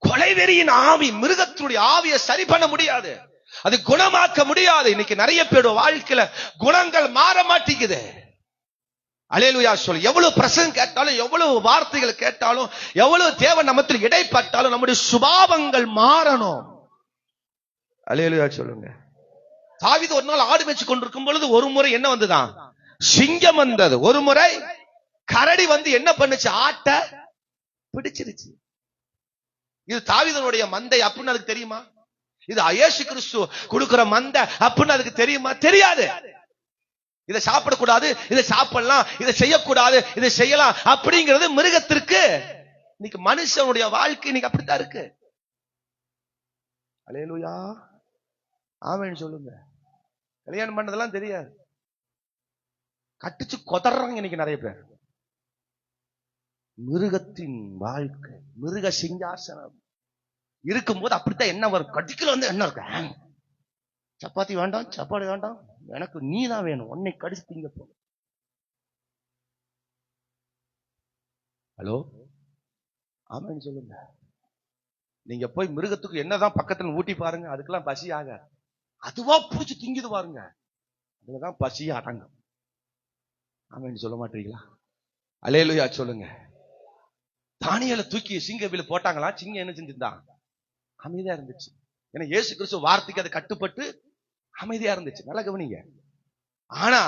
Speaker 3: கொலைவெறியின் ஆவி, மிருகத்தினுடைய ஆவியை சரி பண்ண முடியாது, அது குணமாக்க முடியாது. இன்னைக்கு நிறைய பேர் வாழ்க்கையில குணங்கள் மாற மாட்டேங்குது. அல்லேலூயா சொல்லு. எவ்வளவு பிரசங்கம் கேட்டாலும், எவ்வளவு வார்த்தைகள் கேட்டாலும், எவ்வளவு தேவன் நமக்கு இடைப்பட்டாலும் நம்முடைய சுபாவங்கள் மாறணும். அல்லேலூயா சொல்லுங்க. தாவீது ஒரு நாள் ஆடு மேய்ச்சி கொண்டிருக்கும் பொழுது ஒரு முறை என்ன வந்துதான்? சிங்கம் வந்தது. ஒரு முறை கரடி வந்து என்ன பண்ணுச்சு? ஆட்ட பிடிச்சிருச்சு. இது தாவீதனுடைய மந்தை அப்படின்னு அதுக்கு தெரியுமா? இது இயேசு கிறிஸ்து கொடுக்கிற மந்தை அப்படின்னு அதுக்கு தெரியுமா? தெரியாது. இதை சாப்பிடக்கூடாது, இதை சாப்பிடலாம், இதை செய்யக்கூடாது, இதை செய்யலாம் அப்படிங்கிறது மிருகத்திற்கு. இன்னைக்கு மனுஷனுடைய வாழ்க்கை இன்னைக்கு அப்படித்தான் இருக்கு. அல்லேலூயா ஆமென் சொல்லுங்க. கல்யாணம் பண்ணதெல்லாம் தெரியாது, கட்டிச்சு கொதறாங்க இன்னைக்கு நிறைய பேர். மிருகத்தின் வாழ்க்கை, மிருக சிங்காசனம் இருக்கும்போது அப்படித்தான் என்ன வரும்? கடிக்கல வந்து என்ன இருக்க? சப்பாத்தி வேண்டாம், சாப்பாடு வேண்டாம், எனக்கு நீ தான் வேணும், உன்னை கடிச்சு திங்க போ. ஹலோ ஆமென் சொல்லுங்க. நீங்க போய் மிருகத்துக்கு என்னதான் பக்கத்துல ஊட்டி பாருங்க, அதுக்கெல்லாம் பசி ஆக, அதுவா புடிச்சு திங்குது பாருங்க, அதுலதான் பசி அடங்கும். ஆமென் சொல்ல மாட்டீங்களா? அல்லேலூயா சொல்லுங்க. தானியேலை தூக்கி சிங்கவில போட்டாங்களா? சிங்கம் என்ன செஞ்சிருந்தான்? அமைதியா இருந்துச்சு. ஏன்னா இயேசு கிறிஸ்து வார்த்தைக்கு அது கட்டுப்பட்டு அமைதியா இருந்துச்சு. நல்லா கவனிங்க. ஆனா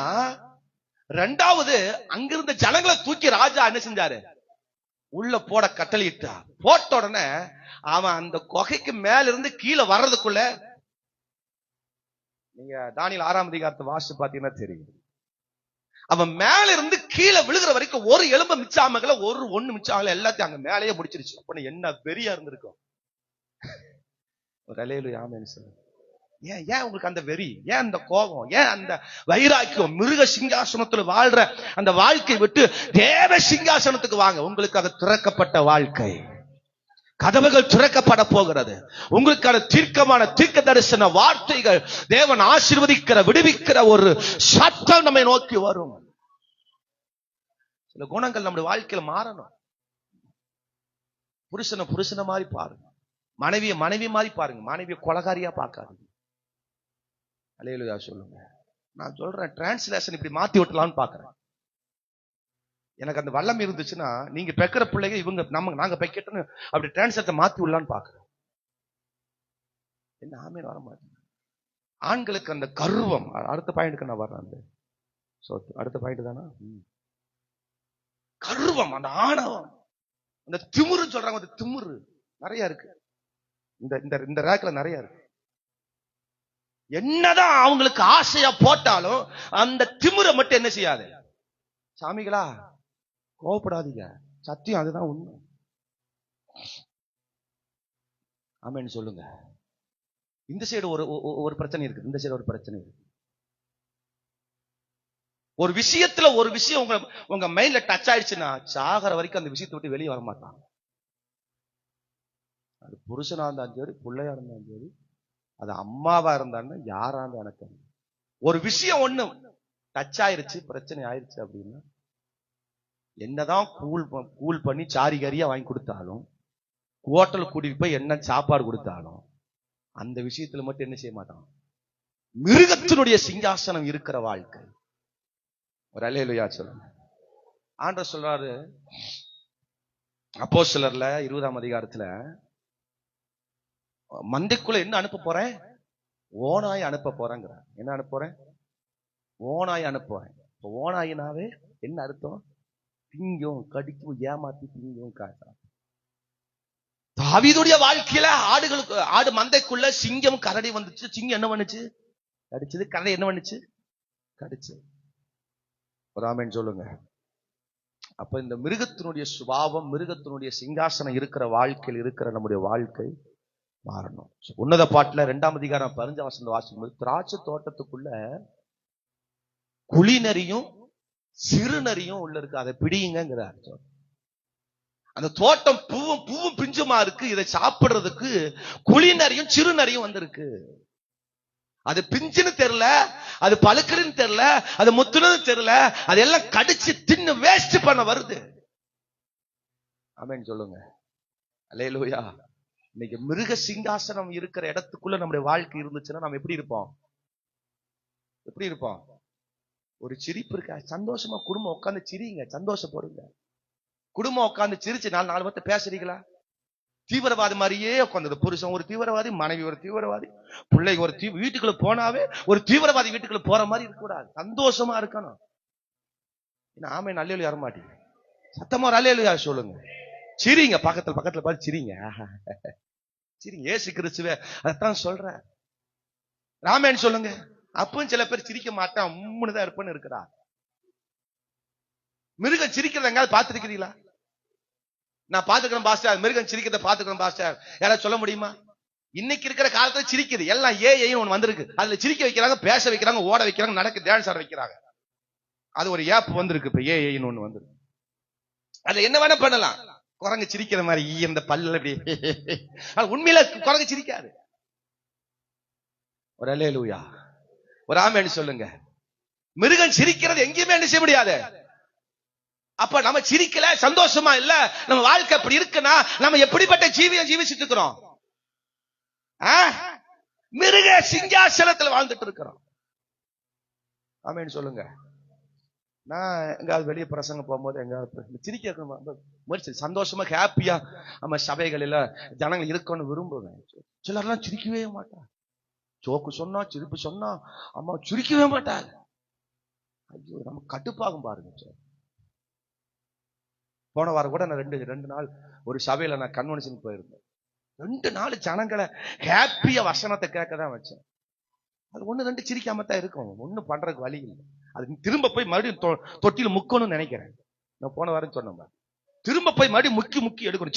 Speaker 3: ரெண்டாவது அங்கிருந்த ஜனங்களை தூக்கி ராஜா என்ன செஞ்சாரு? உள்ள போட கட்டளையிட்டா. போட்ட உடனே அவன் அந்த குகைக்கு மேல இருந்து கீழே வர்றதுக்குள்ள, நீங்க தானியேல் 6ஆம் அதிகாரத்தை வாசிச்சு பாத்தீங்கன்னா தெரியும், அவன் மேல இருந்து கீழே விழுகிற வரைக்கும் ஒரு எலும்பு மிச்சாமல, ஒண்ணு மிச்சாமல, எல்லாத்தையும் அங்க மேலேயே முடிச்சிருச்சு. அப்ப என்ன வெறியா இருந்திருக்கும். ஒரு அல்லேலூயா ஆமென் சொல்லுங்க. ஏன் உங்களுக்கு அந்த வெறி, ஏன் அந்த கோபம், ஏன் அந்த வைராக்கியம்? மிருக சிங்காசனத்துல வாழ்ற அந்த வாழ்க்கை விட்டு தேவ சிங்காசனத்துக்கு வாங்க. உங்களுக்காக திறக்கப்பட்ட வாழ்க்கை, கதவுகள் திறக்கப்பட போகிறது. உங்களுக்கான தீர்க்கமான தீர்க்க தரிசன வார்த்தைகள், தேவன் ஆசீர்வதிக்கிற விடுவிக்கிற ஒரு சட்டம் நம்மை நோக்கி வரும். சில குணங்கள் நம்முடைய வாழ்க்கையில மாறணும். புருஷனை புருஷனை மாதிரி பாருங்க, மனைவிய மனைவி மாதிரி பாருங்க, மனைவிய கொலகாரியா பார்க்காதீங்க. அல்லேலூயா சொல்லுங்க. நான் சொல்றேன், டிரான்ஸ்லேஷன் இப்படி மாத்தி விட்டலாம்னு பாக்குறேன். எனக்கு அந்த வல்லம் இருந்துச்சுன்னா நீங்க பெக்கிற பிள்ளைங்க இவங்க நாங்க பெக்கட்டுன்னு அப்படி டிரான்ஸ்லேட்டை மாத்தி விடலான்னு பாக்குறேன். என்ன ஆமே வர மாட்டேங்க. ஆண்களுக்கு அந்த கர்வம், அடுத்த பாயிண்ட்க்கு நான் வர்றேன். அந்த அடுத்த பாயிண்ட் தானா? கர்வம், அந்த ஆணவம், அந்த திமிரு சொல்றாங்க. அந்த திமிரு நிறைய இருக்கு இந்த ரேக்ல, நிறைய இருக்கு. என்னதான் அவங்களுக்கு ஆசையா போட்டாலும் அந்த திமிரை மட்டும் என்ன செய்யாது. சாமிகளா கோவப்படாதீங்க, சத்தியம் அதுதான் உண்மை. ஆமென் சொல்லுங்க. இந்த சைடு ஒரு பிரச்சனை இருக்கு, இந்த சைடு ஒரு பிரச்சனை இருக்கு. ஒரு விஷயத்துல ஒரு விஷயம் உங்க மைண்ட்ல டச் ஆயிடுச்சுன்னா சாகர வரைக்கும் அந்த விஷயத்தை விட்டு வெளியே வர மாட்டாங்க. அது புருஷனா இருந்தாலும் சரி, பிள்ளையா இருந்தாலும் சரி, அது அம்மாவா இருந்தாலும் யாரா இருந்தா எனக்கு ஒரு விஷயம் ஒண்ணு டச் ஆயிருச்சு, பிரச்சனை ஆயிருச்சு அப்படின்னா என்னதான் கூல் பண்ணி சாரிகரியா வாங்கி கொடுத்தாலும், ஹோட்டலுக்கு கூட்டிட்டு போய் என்ன சாப்பாடு கொடுத்தாலும் அந்த விஷயத்துல மட்டும் என்ன செய்ய மாட்டான். மிருகத்தினுடைய சிங்காசனம் இருக்கிற வாழ்க்கை. ஒரு அல்லேலூயா சொல்லுங்க. ஆண்டவர் சொல்றாரு அப்போஸ்தலர்ல 20ஆம் அதிகாரத்துல, மந்தைக்குள்ள என்ன அனுப்ப போறேன்? ஓனாய் அனுப்ப போறேங்கிறார். என்ன அனுப்ப போறேன்? ஓனாய் அனுப்புவேன். இப்ப ஓனாயினாவே என்ன அர்த்தம்? திங்கும், கடிக்கும், ஏமாத்தி திங்கும் காட்டா. தாவீதுடைய வாழ்க்கையில ஆடு மந்தைக்குள்ள சிங்கம் கரடி வந்துச்சு. சிங்கம் என்ன பண்ணுச்சு? கடிச்சது. கரடி என்ன பண்ணுச்சு? கடிச்சு. ஆமென் சொல்லுங்க. அப்ப இந்த மிருகத்தினுடைய சுபாவம், மிருகத்தினுடைய சிங்காசனம் இருக்கிற வாழ்க்கையில் இருக்கிற நம்முடைய வாழ்க்கை மாறணும். உன்னத பாட்டுல 2ஆம் அதிகாரம் 15ஆம் வசனம் வாசிக்கும்போது, திராட்சை தோட்டத்துக்குள்ள குளிநரியும் சிறுநரியும் உள்ள இருக்கு, அதை பிடியுங்கிறார். அந்த தோட்டம் பூவும் பிஞ்சுமா இருக்கு, இதை சாப்பிடுறதுக்கு குளிநரியும் சிறுநரியும் வந்திருக்கு. அது பிஞ்சுன்னு தெரியல, அது பழுக்குன்னு தெரியல, அது முத்துனது தெரியல, அதெல்லாம் கடிச்சு தின்னு வேஸ்ட் பண்ண வருது. ஆமென் சொல்லுங்க. அல்லேலூயா. இன்னைக்கு மிருக சிங்காசனம் இருக்கிற இடத்துக்குள்ள நம்முடைய வாழ்க்கை இருந்துச்சுன்னா நம்ம எப்படி இருப்போம்? எப்படி இருப்போம்? ஒரு சிரிப்பு இருக்கா? சந்தோஷமா குடும்பம் உட்காந்து சிரிங்க, சந்தோஷப்படுங்க. குடும்பம் உட்காந்து சிரிச்சு 4 வார்த்தை பேசுறீங்களா? தீவிரவாதி மாதிரியே உட்காந்து, புருஷன் ஒரு தீவிரவாதி, மனைவி ஒரு தீவிரவாதி, பிள்ளைக்கு ஒரு வீட்டுக்குள்ள போனாவே ஒரு தீவிரவாதி வீட்டுக்குள்ள போற மாதிரி இருக்கக்கூடாது. சந்தோஷமா இருக்கணும். ஆமே அல்லேலூயா வரமாட்டீங்க. சத்தமா ஒரு அல்லேலூயா சொல்லுங்க. சிரிங்க, பக்கத்துல பார்த்து சிரிங்க. சிரிங்க. ஏசு கிறிஸ்துவே அதான் சொல்ற. ராமேன் சொல்லுங்க. அப்பவும் சில பேர் சிரிக்க மாட்டான், உம்முனுதான் இருப்பேன்னு இருக்கிறா. மிருகம் சிரிக்கிறத எங்காவது பார்த்திருக்கிறீங்களா? நான் பாத்துக்கிறேன் பாஸ்டர், மிருகம் சிரிக்கிறத பாத்துக்கிறேன் பாஸ்டர். யாராவது சொல்ல முடியுமா? இன்னைக்கு இருக்கிற காலத்துல சிரிக்குது. எல்லாம் ஏஐன்னு ஒண்ணு வந்திருக்கு. அதுல சிரிக்க வைக்கிறாங்க, பேச வைக்கிறாங்க, ஓட வைக்கிறாங்க, நடக்க டான்ஸ் ஆட வைக்கிறாங்க. அது ஒரு ஆப் வந்திருக்கு. இப்ப ஏஐன்னு ஒண்ணு வந்திருக்கு. அதுல என்ன வேணா பண்ணலாம். குரங்கு சிரிக்கிற மாதிரி இந்த பல்ல அப்படி. உண்மையில குரங்கு சிரிக்காது. ஒரு அல்லேலூயா, ஒரு ஆமென் சொல்லுங்க. மிருகம் சிரிக்கிறது எங்கேயுமே என்ன செய்ய முடியாது. அப்ப நம்ம சிரிக்கல, சந்தோஷமா இல்ல, நம்ம வாழ்க்கை அப்படி இருக்குன்னா நம்ம எப்படிப்பட்ட ஜீவியம் ஜீவிச்சுட்டு இருக்கிறோம்? மிருக சிங்காசனத்துல வாழ்ந்துட்டு இருக்கிறோம். ஆமென் சொல்லுங்க. நான் எங்காவது வெளியே பிரசங்க போகும்போது எங்காவது சிரிக்க சந்தோஷமா ஹாப்பியா நம்ம சபைகளில ஜனங்கள் இருக்கணும்னு விரும்புவேன். சிலர்லாம் சிரிக்கவே மாட்டா. சோக்கு சொன்னா, சிரிப்பு சொன்னா அம்மா சிரிக்கவே மாட்டாங்க. ஐயோ, நம்ம கட்டுப்பாகும் பாருங்க. போன வாரம் கூட நான் ரெண்டு நாள் ஒரு சபையில நான் கன்வென்ஷனுக்கு போயிருந்தேன். 2 நாள் ஜனங்களை ஹாப்பியா வசனத்தை கேட்கதான் வச்சேன். அது 1-2 சிரிக்காம தான் இருக்கும். ஒண்ணும் பண்றதுக்கு வழி இல்லை. அது திரும்ப போய் மறுபடியும் தொட்டில முக்கணும்னு நினைக்கிறேன். நான் போன வாரம் சொன்னேன், திரும்ப போய் மறுபடியும் முக்கி எடுக்கணும்.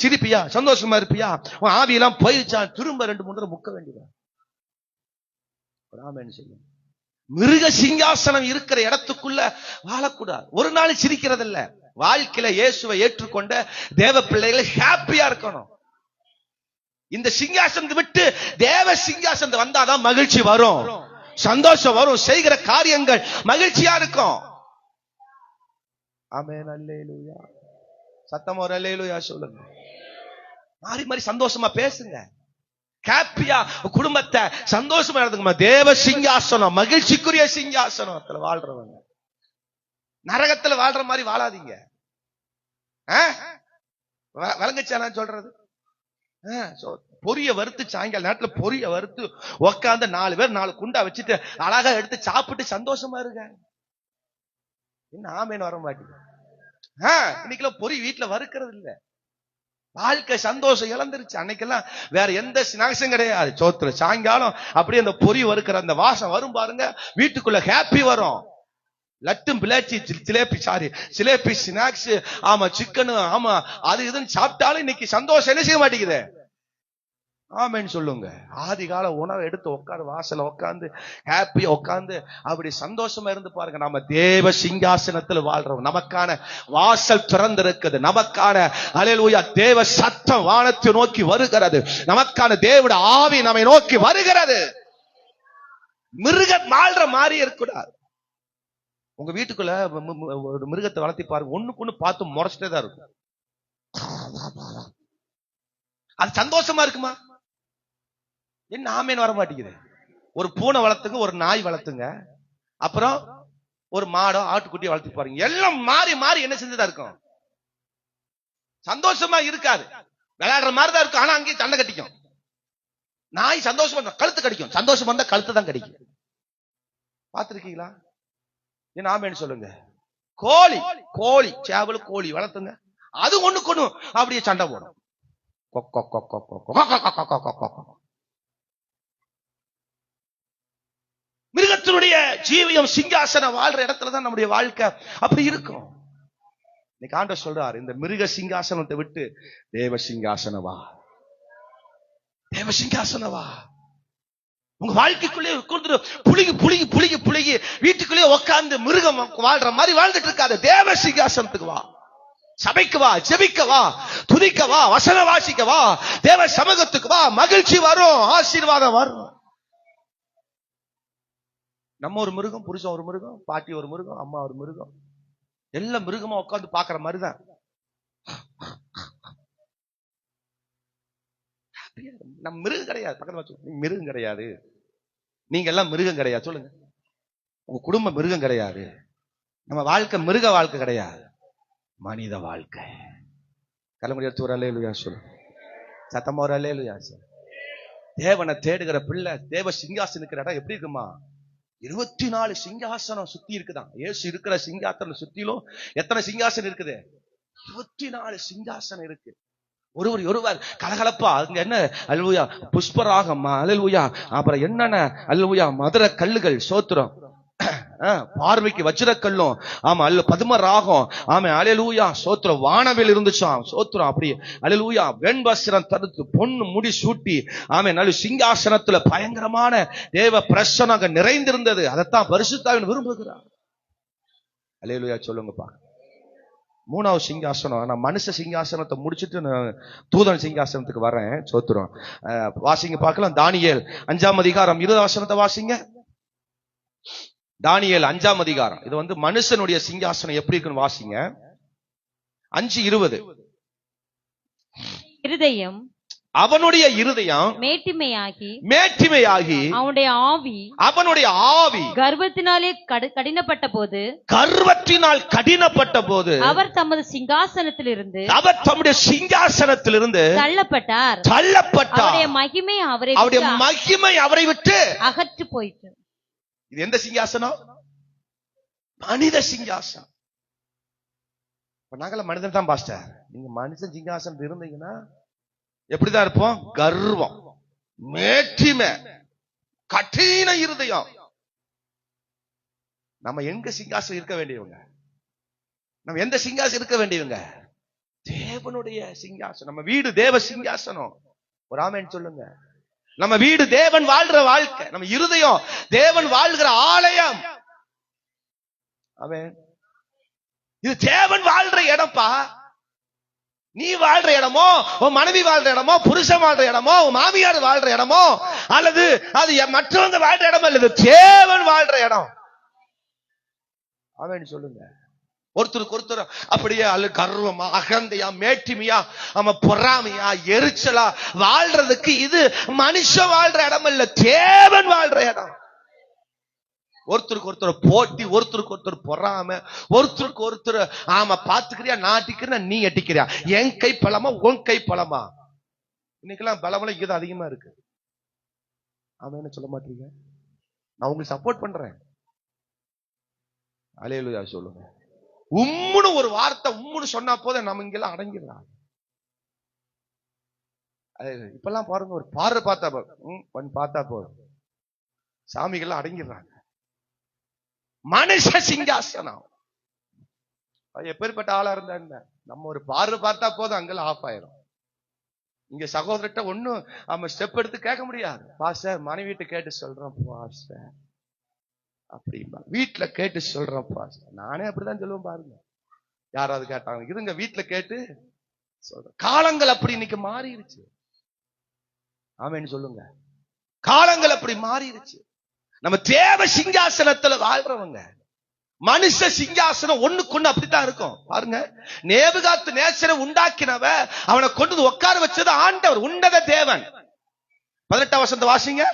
Speaker 3: சிரிப்பியா, சந்தோஷமா இருப்பியா, உன் ஆவியெல்லாம் போயிடுச்சா, திரும்ப 2-3 தடவை முக்க வேண்டியதான். சொல்லுங்க. மிருக சிங்காசனம் இருக்கிற இடத்துக்குள்ள வாழக்கூடாது. ஒரு நாள் சிரிக்கிறது இல்ல. வாழ்க்கையில இயேசுவை ஏற்றுக்கொண்ட தேவ பிள்ளைகளை ஹாப்பியா இருக்கணும். இந்த சிங்காசனத்தை விட்டு தேவ சிங்காசனத்தை வந்தாதான் மகிழ்ச்சி வரும், சந்தோஷம் வரும், செய்கிற காரியங்கள் மகிழ்ச்சியா இருக்கும். ஆமென் அல்லேலூயா. சத்தமா ஒரு அல்லேலூயா சொல்லுங்க. மாறி மாறி சந்தோஷமா பேசுங்க. ஹாப்பியா குடும்பத்தை சந்தோஷமா நடத்துங்க. தேவ சிங்காசனம், மகிழ்ச்சிக்குரிய சிங்காசனத்துல வாழ்றவங்க. நரகத்துல வாழ்ற மாதிரி வாழாதீங்க. விளங்குச்சா நான் சொல்றது? பொரிய வறுத்து சாயங்கால நேரத்துல பொரிய வறுத்து உக்காந்து 4 பேர் 4 குண்டா வச்சுட்டு அழகா எடுத்து சாப்பிட்டு சந்தோஷமா இருக்க. என்ன ஆமேன்னு வர மாட்டேங்குது. இன்னைக்கெல்லாம் பொரி வீட்டுல வறுக்கிறது இல்ல. வாழ்க்கை சந்தோஷம் இழந்துருச்சு. அன்னைக்கெல்லாம் வேற எந்த ஸ்நாக்ஸும் கிடையாது. சோத்துல சாயங்காலம் அப்படியே அந்த பொரி வறுக்கிற அந்த வாசம் வரும் பாருங்க, வீட்டுக்குள்ள ஹாப்பி வரும். லட்டும் பிளாச்சி சிலேபி ஸ்நாக்ஸ், ஆமா சிக்கனு, ஆமா அது இதுன்னு சாப்பிட்டாலும் இன்னைக்கு சந்தோஷம் என்ன செய்ய மாட்டேங்குது. ஆமேன்னு சொல்லுங்க. ஆதி கால உணவை எடுத்து உட்காந்து வாசல உட்காந்து ஹாப்பியா உட்காந்து அப்படி சந்தோஷமா இருந்து பாருங்க. நம்ம தேவ சிங்காசனத்துல வாழ்றோம். நமக்கான வாசல் திறந்திருக்குது. நமக்கான அல்லேலூயா தேவ சத்தம் வானத்தை நோக்கி வருகிறது. நமக்கான தேவனுடைய ஆவி நம்மை நோக்கி வருகிறது. மிருகம் வாழ்ற மாதிரி இருக்கக்கூடாது. உங்க வீட்டுக்குள்ள ஒரு மிருகத்தை வளர்த்தி பாருங்க, ஒண்ணுக்கு ஒண்ணு பார்த்து முறைச்சிட்டே தான் இருக்கும். அது சந்தோஷமா இருக்குமா? என்ன ஆமேன்னு வர மாட்டேங்குது. ஒரு பூனை வளர்த்துங்க, ஒரு நாய் வளர்த்துங்க, அப்புறம் ஒரு மாடோ ஆட்டுக்குட்டியை வளர்த்து பாருங்க. எல்லாம் மாறி மாறி என்ன செஞ்சுதான் இருக்கும். சந்தோஷமா இருக்காது. விளையாடுற மாதிரி தான் இருக்கும். ஆனா அங்கேயும் சண்டை கட்டிக்கும். நாய் சந்தோஷமா கழுத்து கடிக்கும். சந்தோஷமா இருந்தா கழுத்து தான் கடிக்கும். பாத்துருக்கீங்களா? என்ன ஆமேன்னு சொல்லுங்க. கோழி கோழி சேவல் கோழி வளர்த்துங்க, அது ஒண்ணுக்கு ஒண்ணு அப்படியே சண்டை போடும். மிருகத்தினுடைய ஜீவியம் சிங்காசனம் வாழ்ற இடத்துலதான் நம்முடைய வாழ்க்கை அப்படி இருக்கும். இன்னைக்கு ஆண்டவர் சொல்றார், இந்த மிருக சிங்காசனத்தை விட்டு தேவ சிங்காசனவா, தேவ சிங்காசனவா. உங்க வாழ்க்கைக்குள்ளே புளிகி புளிகி புளிகி புளிகி வீட்டுக்குள்ளே உட்கார்ந்து மிருகம் வாழ்ற மாதிரி வாழ்ந்துட்டு இருக்காது. தேவ சிங்காசனத்துக்கு வா, சபைக்கு வா, ஜெபிக்க வா, துதிக்க வா, வசன வாசிக்க வா, தேவ சமூகத்துக்கு வா. மகிழ்ச்சி வரும், ஆசீர்வாதம் வரும். நம்ம ஒரு மிருகம், புருஷன் ஒரு மிருகம், பாட்டி ஒரு மிருகம், அம்மா ஒரு மிருகம், எல்லா மிருகமா உட்கார்ந்து பாக்குற மாதிரிதான். நம்ம மிருகம் கிடையாது. பக்கத்துல மிருகம் கிடையாது. நீங்க எல்லாம் மிருகம் கிடையாது. சொல்லுங்க, உங்க குடும்ப மிருகம் கிடையாது. நம்ம வாழ்க்கை மிருக வாழ்க்கை கிடையாது, மனித வாழ்க்கை. கலமுறை எடுத்து ஒரு அல்லேலூயா சொல்லு. சத்தமா ஒரு அல்லேலூயா சொல்லு. தேவனை தேடுகிற பிள்ளை தேவ சிங்காசனம் இருக்கிற இடம் எப்படி இருக்குமா? 24 சிங்காசனம் சுத்தி இருக்குதான். ஏசு இருக்கிற சிங்காசனம் சுத்திலும் எத்தனை சிங்காசனம் இருக்குது? 24 சிங்காசனம் இருக்கு. ஒருவர் கலகலப்பா. அங்க என்ன அல்லேலூயா புஷ்பராகம்மா, அல்லேலூயா அப்புறம் என்னென்ன அல்லேலூயா மதுர கல்லுகள், சோத்திரம் பார்வைக்கு வச்சிரக்கல்லும், ஆமா அல்ல பதும ராகம், ஆமா அல்லேலூயா சோத்திரம் வானவில் இருந்துச்சாம், சோத்திரம் அப்படி அல்லேலூயா வெண்வஸ்திரம் தடுத்து பொண்ணு முடி சூட்டி, ஆமா நல்ல சிங்காசனத்துல பயங்கரமான தேவ பிரசன்னம் அங்க நிறைந்திருந்தது. அதைத்தான் பரிசுத்தாவின் விரும்புகிறார். அல்லேலூயா சொல்லுங்கப்பா. 3வது சிங்காசனம். நான் மனுஷ சிங்காசனத்தை முடிச்சுட்டு நான் தூதன் சிங்காசனத்துக்கு வரேன். சோத்திரம் வாசிங்க பார்க்கலாம். தானியேல் 5ஆம் அதிகாரம் 20 வசனத்தை வாசிங்க. தானியேல் 5ஆம் அதிகாரம். இது மனுஷனுடைய சிங்காசனம் எப்படி இருக்குன்னு வாசிங்க. 5:20.
Speaker 4: இருதயம்,
Speaker 3: அவனுடைய இருதயம் மேட்டிமையாகி அவனுடைய ஆவி
Speaker 4: கர்வத்தினாலே கடினப்பட்ட போது அவர் தமது சிங்காசனத்திலிருந்து தள்ளப்பட்டார். அவருடைய மகிமை அவரை விட்டு அகற்று போயிற்று.
Speaker 3: இது எந்த சிங்காசனம்? மனித சிங்காசனம். நாங்கள மனிதன் தான் பாஸ்டர். நீங்க மனுஷன் சிங்காசனம் இருந்தீங்கன்னா எப்படிதான் இருப்போம்? கர்வம், மேட்டிமை, கடின இருதயம். நம்ம எங்க சிங்காசனம் இருக்க வேண்டியவங்க? நம்ம எந்த சிங்காசனம் இருக்க வேண்டியவங்க? தேவனுடைய சிங்காசனம். நம்ம வீடு தேவ சிங்காசனம். ஒரு ஆமென் சொல்லுங்க. நம்ம வீடு தேவன் வாழ்ற வாழ்க்கை. நம்ம இருதயம் தேவன் வாழ்கிற ஆலயம். ஆமென். இது தேவன் வாழ்ற இடம்பா. நீ வாழ்ற இடமோ, உன் மனைவி வாழ்ற இடமோ, புருஷன் வாழ்ற இடமோ, உன் மாமியார் வாழ்ற இடமோ, அல்லது அது மற்றவங்க வாழ்ற இடமோ, அல்லது தேவன் வாழ்ற இடம். ஆமென் சொல்லுங்க.
Speaker 2: ஒருத்தருக்கு ஒருத்தர் அப்படியே கர்வமா, அகந்தையா, மேட்டிமையா, பொறாமையா, எரிச்சலா வாழ்றதுக்கு இது மனுஷன் வாழ்ற இடம் இல்ல, தேவன் வாழ்ற இடம். ஒருத்தருக்கு ஒருத்தர் போட்டி, ஒருத்தருக்கு ஒருத்தர் பொறாம, ஒருத்தருக்கு ஒருத்தர் பாத்துக்கிறியா, நான் அடிக்கிறேன், நீ அடிக்கிறியா, என் கை பலமா உன் கை பலமா. இன்னைக்கெல்லாம் பலமெல்லாம் இங்கதான் அதிகமா இருக்கு. அவன் என்ன சொல்ல மாட்டீங்க? நான் உங்களுக்கு சப்போர்ட் பண்றேன். அல்லேலூயா சொல்லுங்க. உம்முன்னு ஒரு வார்த்தை உம்முன்னு சொன்னா போதும் நம்ம இங்கெல்லாம் அடங்கிடலாம். இப்பெல்லாம் பாருங்க, ஒரு பார்வை பார்த்தா போதும், பார்த்தா போதும் சாமிகள்லாம் அடங்கிடுறாங்க. மனுஷ சிங்காசனம் எப்பேற்பட்ட ஆளா இருந்தா என்ன, நம்ம ஒரு பார்வை பார்த்தா போதும் அங்கெல்லாம் ஆஃப் ஆயிரும். இங்க சகோதரர்கிட்ட ஒண்ணும் ஸ்டெப் எடுத்து கேட்க முடியாது. பாஸ்டர் மனைவிட்ட கேட்டு சொல்றோம் பாஸ்டர் அப்படிமா, வீட்டுல கேட்டு சொல்றோம் பாஸ்டர். நானே அப்படிதான் சொல்லுவேன் பாருங்க. யாராவது கேட்டாங்க இதுங்க வீட்டுல கேட்டு சொல்றேன். காலங்கள் அப்படி இன்னைக்கு மாறிடுச்சு. ஆமேன்னு சொல்லுங்க. காலங்கள் அப்படி மாறிடுச்சு. நம்ம தேவ சிங்காசனத்துல வாழ்றவங்க. மனுஷ சிங்காசனம் ஒண்ணுக்குன்னு அப்படித்தான் இருக்கும். பாருங்க, நேபுகாத் நேசரை உண்டாக்கினவ, அவனை கொண்டு உட்கார வச்சது ஆண்டவர், உன்னத தேவன். 18 வசனத்தை வாசிங்க.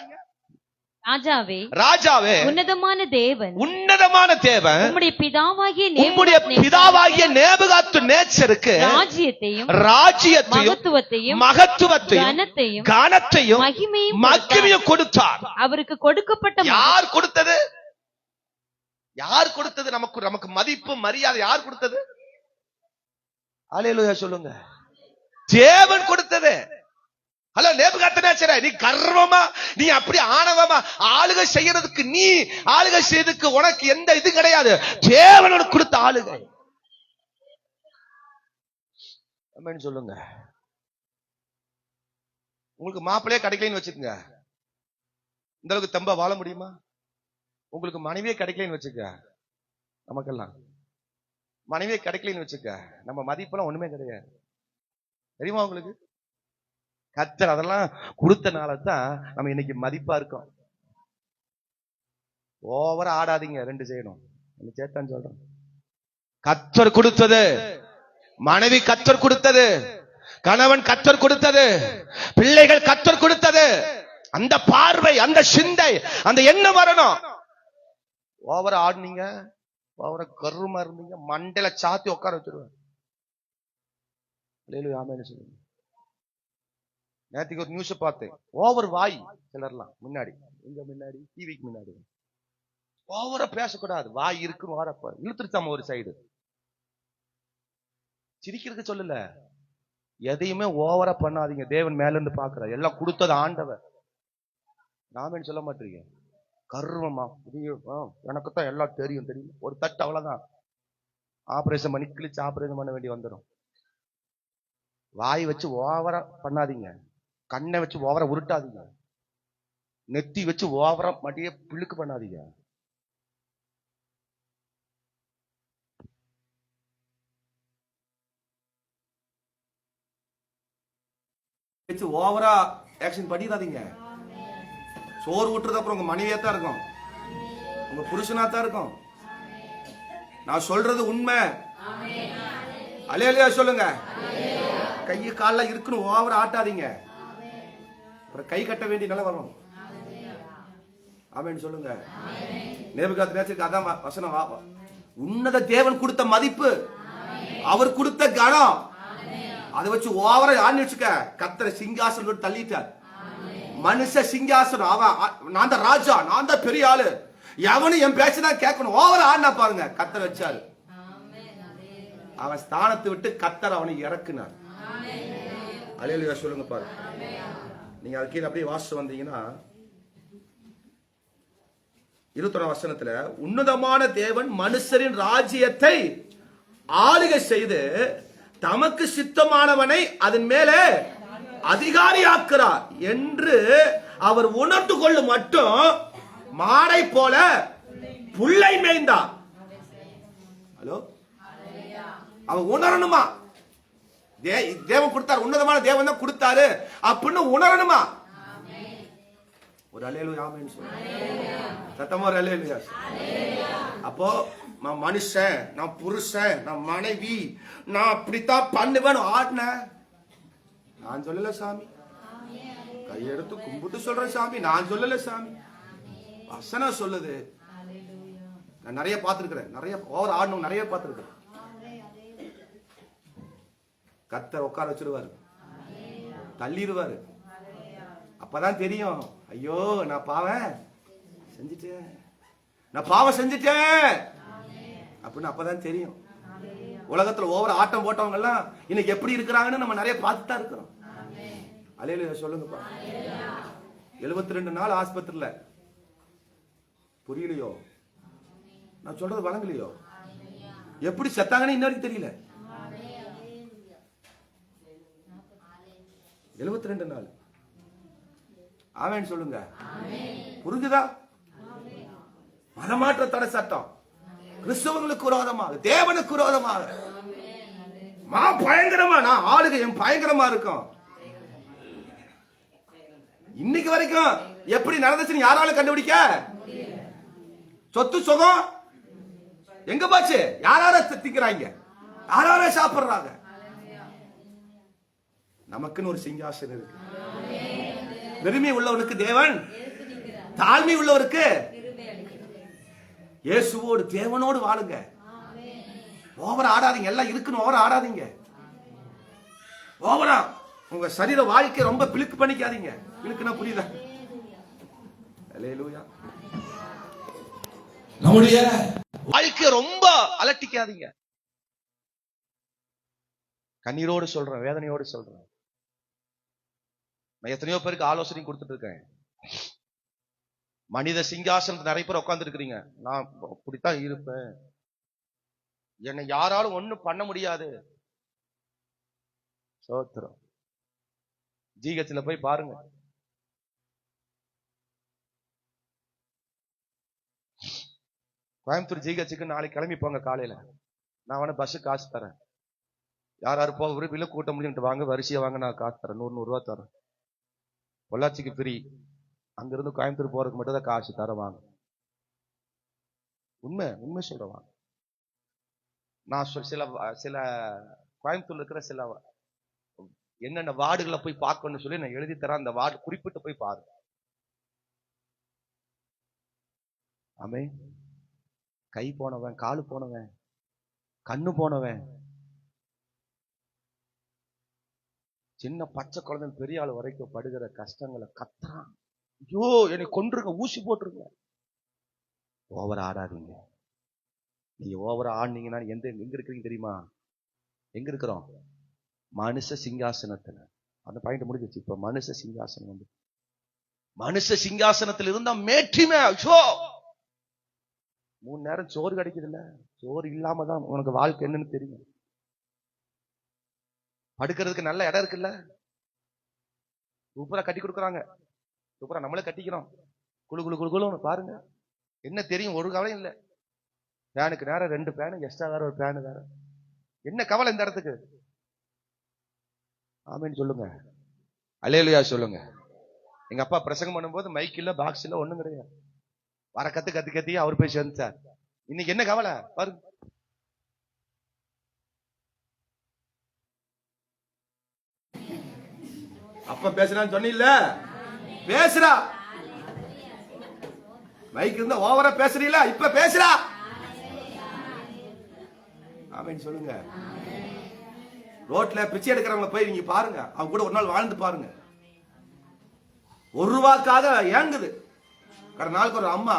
Speaker 4: ராஜாவே,
Speaker 2: ராஜாவே,
Speaker 4: உன்னதமான தேவன்,
Speaker 2: உன்னதமான தேவன்,
Speaker 4: உம்முடைய
Speaker 2: பிதாவாகிய நேபுகாத் நேசருக்கு ராஜ்யத்தையும் மகத்துவத்தையும் கனத்தையும் மகிமையும் கொடுத்தார்.
Speaker 4: அவருக்கு கொடுக்கப்பட்ட,
Speaker 2: யார் கொடுத்தது? யார் கொடுத்தது? நமக்கு மதிப்பு மரியாதை யார் கொடுத்தது? அல்லேலூயா சொல்லுங்க. தேவன் கொடுத்தது. ஹலோ நேபுகாத்நேசரே, நீ கர்வமா, நீ அப்படி ஆணவமா ஆளுகை செய்யறதுக்கு, நீ ஆளுகை செய்யறதுக்கு உனக்கு எந்த இது கிடையாது. தேவன் உனக்கு கொடுத்த ஆளுகை. ஆமென் சொல்லுங்க. உங்களுக்கு மாப்பிள்ளையே கிடைக்கலன்னு வச்சுக்கோங்க, இந்த அளவுக்கு தெம்பா வாழ முடியுமா? உங்களுக்கு மனைவியே கிடைக்கலன்னு வச்சுக்க, நமக்கெல்லாம் மனைவியே கிடைக்கலன்னு வச்சுக்க, நம்ம மதிப்பெல்லாம் ஒண்ணுமே கிடையாது. தெரியுமா உங்களுக்கு? கர்த்தர் அதெல்லாம் கொடுத்தனால தான் நம்ம இன்னைக்கு மதிப்பா இருக்கோம். ஓவரா ஆடாதீங்க, ரெண்டு செய்யணும். சேத்தான் சொல்றோம். கர்த்தர் கொடுத்தது மனைவி, கர்த்தர் கொடுத்தது கணவன், கர்த்தர் கொடுத்தது பிள்ளைகள், கர்த்தர் கொடுத்தது. அந்த பார்வை, அந்த சிந்தை, அந்த எண்ணம் வரணும். ஓவரா ஆடுனீங்க, ஓவரா கருமா இருந்தீங்க, மண்டையில சாத்தி உட்கார வச்சிருவேன். சொல்லுங்க. நேற்றுக்கு ஒரு நியூஸ் பார்த்தேன். ஓவர் வாய் சிலர்லாம் முன்னாடி, இங்க முன்னாடி டிவிக்கு முன்னாடி ஓவரா பேசக்கூடாது, வாய் இருக்குன்னு வாரப்ப இழுத்துருச்சாம ஒரு சைடு. சிரிக்கிறதுக்கு சொல்லல, எதையுமே ஓவரா பண்ணாதீங்க. தேவன் மேல இருந்து பாக்குற, எல்லாம் கொடுத்தது ஆண்டவர். நாமேன்னு சொல்ல மாட்டீங்க. கர்வமா, எனக்குத்தான் எல்லாம் தெரியும் தெரியும், ஒரு தட்டு அவ்வளவுதான். ஆபரேஷன் பண்ணி கிழிச்சு ஆபரேஷன் பண்ண வேண்டி வந்துடும். வாய் வச்சு ஓவரா பண்ணாதீங்க, கண்ணை வச்சு ஓவரா உருட்டாதீங்க, நெத்தி வச்சு ஓவரா மட்டிய பிள்ளுக்கு பண்ணாதீங்க. வச்சு ஓவரா ஆக்ஷன் பண்ணிடாதீங்க. சோறு ஊட்டுறது அப்புறம் உங்க மனைவியா தான் இருக்கும், உங்க புருஷனா தான் இருக்கும். நான் சொல்றது உண்மை. அல்லேலூயா சொல்லுங்க. கையை கால இருக்குன்னு ஓவரா ஆட்டாதீங்க, அப்புறம் கை கட்ட வேண்டிய நிலை வரும். ஆமென் சொல்லுங்க. நேபுகாத்நேசருக்கு அதான் வசனம். உன்னத தேவன் கொடுத்த மதிப்பு, அவர் கொடுத்த கனம், அதை வச்சு ஓவரா ஆண்டு வச்சுக்க. கர்த்தரை சிங்காசனம் தள்ளிட்டார். மனுஷ சிங்காசனம், அவன் நான் தான் ராஜா, நான் தான் பெரிய ஆளு, எவனும் என் பேச்சுதான் கேட்கணும். ஓவரா ஆடினா பாருங்க, கர்த்தர் வச்சாரு. அவன் ஸ்தானத்தை விட்டு கர்த்தர் அவனை இறக்குனார். அல்லேலூயா சொல்லுங்க பாருங்க. நீங்க அது கீழே அப்படியே வாசிச்சு வந்தீங்கன்னா 21 வசனத்துல, உன்னதமான தேவன் மனுஷரின் ராஜ்யத்தை ஆளுகை செய்து தமக்கு சித்தமானவனை அதன் மேலே அதிகாரியாக்குறார் என்று அவர் உணர்ந்து கொள்ளும் மட்டும் மாடை போல புல்லை மேய்ந்தார். ஹலோ, அவன் உணரணுமா? தேவன் கொடுத்தார், உன்னதமான தேவன் தான் கொடுத்தாரு அப்படின்னு உணரணுமா? ஒரு அல்லேலூயா ஆமென் சொல்லுங்க. சத்தமா ஒரு அல்லேலூயா. அப்போ
Speaker 5: நான் மனுஷன், நான் புருஷன், நான் மனைவி, நான் அப்படித்தான் பண்ணுவேன் ஆடின. நான் சொல்லல சாமி, கையெடுத்து கும்பிட்டு சொல்றேன் சாமி, நான் சொல்லல சாமி, வசனம் சொல்லுது. நான் நிறைய பார்த்திருக்கிறேன், நிறைய ஓவர் ஆடணும் நிறைய பார்த்திருக்கிறேன். கர்த்தர் உட்கார வச்சிருவாரு, தள்ளிடுவாரு. அப்பதான் தெரியும், ஐயோ நான் பாவம் செஞ்சுட்டேன், நான் பாவம் செஞ்சுட்டேன் அப்படின்னு அப்பதான் தெரியும். உலகத்துல ஓவர் ஆட்டம் போட்டவங்க எல்லாம் இன்னைக்கு எப்படி இருக்கிறாங்கன்னு நம்ம நிறைய பார்த்து தான் இருக்கிறோம். அல்லேலூயா சொல்லுங்கப்பா. 72 நாள் ஆஸ்பத்திரியில. புரியலையோ? நான் சொல்றது வழங்கலையோ? எப்படி செத்தாங்கன்னு இன்ன வரைக்கும் தெரியல. 72 நாள். ஆமென் சொல்லுங்க. புரிஞ்சுதா? மதமாற்ற தடை சட்டம் கிறிஸ்தவங்களுக்கு விரோதமாக, தேவனுக்கு விரோதமாக, பயங்கரமா நான் ஆளுகை பயங்கரமா இருக்கும். இன்னைக்கு வரைக்கும் எப்படி நடந்துச்சுன்னு யாராலும் கண்டுபிடிக்க. சொத்து சுகம் எங்க போச்சு? யாரார திக்கிறாங்க, யாரார சாப்பிடுறாங்க. நமக்குன்னு ஒரு சிங்காசனம் இருக்கு. பெருமை உள்ளவனுக்கு தேவன், தாழ்மை உள்ளவருக்கு இயேசுவோடு தேவனோடு வாழுங்க. ஓவரா ஆடாதீங்க, எல்லாம் இருக்குன்னு ஓவரா ஆடாதீங்க. ஓவரா உங்க சரீர வாழ்க்கை ரொம்ப பிளுக்கு பண்ணிக்காதீங்க. பிளுக்குன்னா புரியுதா? அல்லேலூயா.
Speaker 2: நம்முடைய வாழ்க்கை ரொம்ப அலட்டிக்காதீங்க. கண்ணீரோடு சொல்றேன், வேதனையோடு சொல்றேன். நான் எத்தனையோ பேருக்கு ஆலோசனை கொடுத்துட்டு இருக்கேன். மனித சிங்காசனத்துல நிறைய பேர் உட்கார்ந்து இருக்கிறீங்க. நான் அப்படித்தான் இருப்பேன், என்னை யாராலும் ஒண்ணும் பண்ண முடியாது. சோத்திரம். ஜிஹெச்ல போய் பாருங்க. கோயம்புத்தூர் ஜிஹெச்சுக்கு நாளைக்கு கிளம்பி போங்க காலையில. நான் வேணா பஸ் காசு தரேன். யார் போக விரும்பில கூட்ட முடியும் வாங்க, வரிசையா வாங்க, நான் காசு தரேன். 100 ரூபா தரேன். பொள்ளாச்சிக்கு ஃப்ரீ, அங்கிருந்து கோயம்புத்தூர் போறதுக்கு மட்டும் தான் காசு தர வாங்க. உண்மை சொல்றேன் வாங்க. நான் சில கோயம்புத்தூர்ல இருக்கிற சில என்னென்ன வார்டுகளை போய் பார்க்கணும்னு சொல்லி நான் எழுதி தரேன். அந்த வார்டு குறிப்பிட்டு போய் பாருங்க. ஆமே. கை போனவன், காலு போனவன், கண்ணு போனவன், சின்ன பச்சை குழந்தை பெரிய ஆள் வரைக்கும் படுகிற கஷ்டங்களை கத்துறான். ஐயோ என்னை கொன்றுங்க, ஊசி போட்டுருங்க. ஓவர் ஆடாதீங்க. நீங்க ஓவர் ஆடினீங்கன்னா எங்க இருக்கிறீங்க தெரியுமா? எங்க இருக்கிறோம்? மனுஷ சிங்காசனத்துல. அந்த பாயிண்ட் முடிஞ்சிச்சு. இப்ப மனுஷ சிங்காசனம் வந்து மனுஷ சிங்காசனத்தில் இருந்தா மேற்றிமே. ஐயோ 3 நேரம் சோறு கிடைக்குது இல்ல, சோறு இல்லாம தான் உனக்கு வாழ்க்கை என்னன்னு தெரியும். படுக்கிறதுக்கு நல்ல இடம் இருக்குல்ல, சூப்பரா கட்டி கொடுக்குறாங்க, சூப்பரா நம்மளே கட்டிக்கிறோம். குழு குழு குழு குழு பாருங்க, என்ன தெரியும்? ஒரு கவலையும் இல்லை. ஃபேனுக்கு நேரம் 2 ஃபேனு எக்ஸ்ட்ரா வேற, ஒரு ஃபேனு வேற. என்ன கவலை இந்த இடத்துக்கு? ஆமேன்னு சொல்லுங்க, அல்லேலூயா சொல்லுங்க. எங்க அப்பா பிரசங்கம் பண்ணும்போது மைக் இல்ல, பாக்ஸ் இல்ல, ஒண்ணும் கிடையாது. வர கத்தி அவர் போய் சேர்ந்தார். இன்னைக்கு என்ன கவலை பாருங்க.
Speaker 5: அப்ப பேசுறான்னு சொன்ன பேசுறா. மைக் இருந்தா ஓவரா பேசுறீல, இப்ப பேசுறா. ஆமென் சொல்லுங்க. ரோட்ல பிச்சை எடுக்கிறவங்க போய் நீங்க பாருங்க, அவங்க கூட ஒரு நாள் வாழ்ந்து பாருங்க. 1 ரூபாய்க்காக ஏங்குது. கடந்த நாளுக்கு ஒரு அம்மா,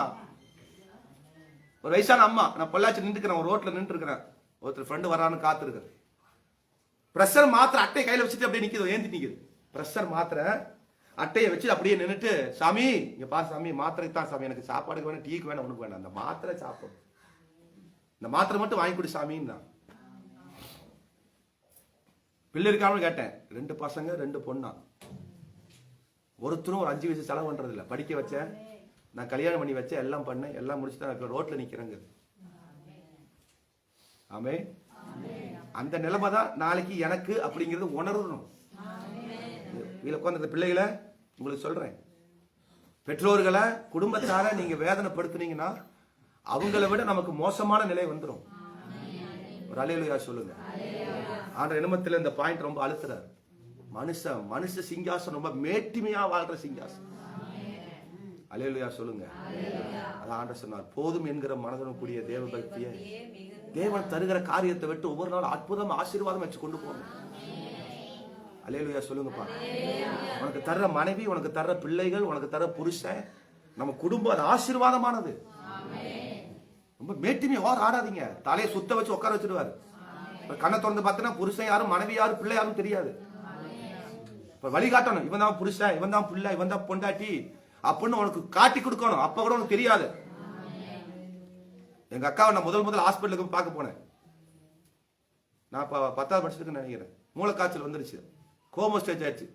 Speaker 5: ஒரு வயசான அம்மா, நான் பொள்ளாச்சி நின்றுக்கிறேன், ஒரு ரோட்ல நின்று இருக்கிறேன். ஒருத்தர் ஃப்ரெண்டு வரான்னு காத்திருக்கு. பிரஷர் மாத்திரை அட்டையை கையில வச்சுட்டு அப்படியே நிக்குது, ஏந்தி நிக்குது. பிரஷர் மாத்திரை அட்டையை வச்சு அப்படியே நின்றுட்டு, சாமி இங்க பாரு சாமி, மாத்திரை தான் சாமி, எனக்கு சாப்பாடுக்கு வேணும், டீக்கு வேணும், ஒண்ணுக்கு வேணும், அந்த மாத்திரை சாப்பிடும், இந்த மாத்திரை மட்டும் வாங்கி கொடு சாமின்னு. பிள்ளை இருக்கான்னு கேட்டேன். 2 பசங்க 2 பொண்ணா. ஒருத்தரும் ஒரு 5 வயசு செலவு பண்றது இல்லை. படிக்க வச்சேன், நான் கல்யாணம் பண்ணி வச்சேன், எல்லாம் பண்ணேன், எல்லாம் முடிச்சுட்டு ரோட்ல நிக்கிறேங்க. ஆமே. அந்த நிலைமை தான் நாளைக்கு எனக்கு அப்படிங்கிறது உணரணும். இதுல உட்கார்ந்த பிள்ளைகளை உங்களுக்கு சொல்றேன், பெற்றோர்களை குடும்பத்தார நீங்க வேதனைப்படுத்துனீங்கன்னா அவங்களை விட நமக்கு மோசமான நிலை வந்துடும். ஒரு அல்லேலூயா சொல்லுங்க. ஆண்டவர் நிமித்தத்துல இந்த பாயிண்ட் ரொம்ப அழுத்துறாரு. மனுஷ சிங்காசனம் ரொம்ப மேட்டிமையா வாழ்ற சிங்காசனம். அல்லேலூயா சொல்லுங்க. அதான் ஆண்டவர் சொன்னார், போதும் என்கிற மனதுடன் கூடிய தேவ பக்தியை தேவன் தருகிற காரியத்தை விட்டு ஒவ்வொரு நாள் அற்புதம் ஆசீர்வாதம் வச்சு கொண்டு போகணும். அல்லேலூயா சொல்லுங்கப்பா. உனக்கு தர்ற மனைவி, உனக்கு தர்ற பிள்ளைகள், உனக்கு தர்ற புருஷன், நம்ம குடும்பம் அது ஆசீர்வாதமானது. ரொம்ப மேட்டிமையா ஆடாதீங்க. தலையை சுத்த வச்சு உட்கார வச்சிருவாரு. கண்ணை திறந்து பார்த்தீங்கன்னா புருஷன் யாரும், மனைவி யாரும், பிள்ளை யாரும் தெரியாது. இப்ப வழிகாட்டணும். இவன் தான் புருஷன், இவன் தான் பிள்ளை, இவன் தான் பொண்டாட்டி அப்படின்னு உனக்கு காட்டி கொடுக்கணும். அப்ப கூட உனக்கு தெரியாது. எங்க அக்காவை நான் முதல் ஹாஸ்பிட்டலுக்கு பார்க்க போனேன். நான் 10வது படிச்சுட்டு நினைக்கிறேன். மூளைக்காய்ச்சல் வந்துருச்சு, கோமா ஸ்டேஜ் ஆயிடுச்சு.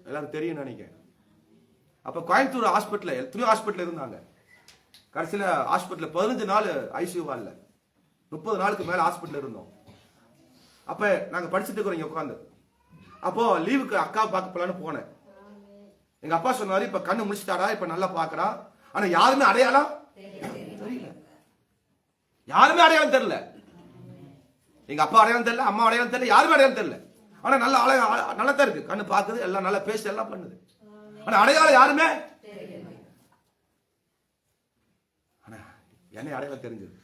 Speaker 5: எல்லாரும் தெரியும் நினைக்கிறேன். அப்ப கோயம்புத்தூர் ஹாஸ்பிட்டல், எத்தனையோ ஹாஸ்பிட்டல் இருந்தாங்க. கடைசியில ஹாஸ்பிட்டல் 15 நாள் ஐசியூ வார்டுல, 30 நாளுக்கு மேல ஹாஸ்பிட்டல் இருந்தோம். அப்ப நாங்க படிச்சுட்டு இருக்கிறோம் இங்க உட்காந்து. அப்போ லீவுக்கு அக்கா பார்க்க போலான்னு போனேன். எங்க அப்பா சொன்னாரு, இப்ப கண்ணு முடிச்சிட்டாடா, இப்ப நல்லா பாக்குறா. ஆனா யாருமே அடையாளம் தெரியல. யாருமே அடையாளம் தெரியல. எங்க அப்பா அடையாளம் தெரியல, அம்மா அடையாளம் தெரியல, யாருமே அடையாளம் தெரியல. ஆனா நல்ல நல்லா தான் இருக்கு. கண்ணு பாக்குது, எல்லாம் நல்லா பேச எல்லாம் பண்ணுது. ஆனா அடையாளம் யாருமே. ஆனா என்ன அடையாளம் தெரிஞ்சது.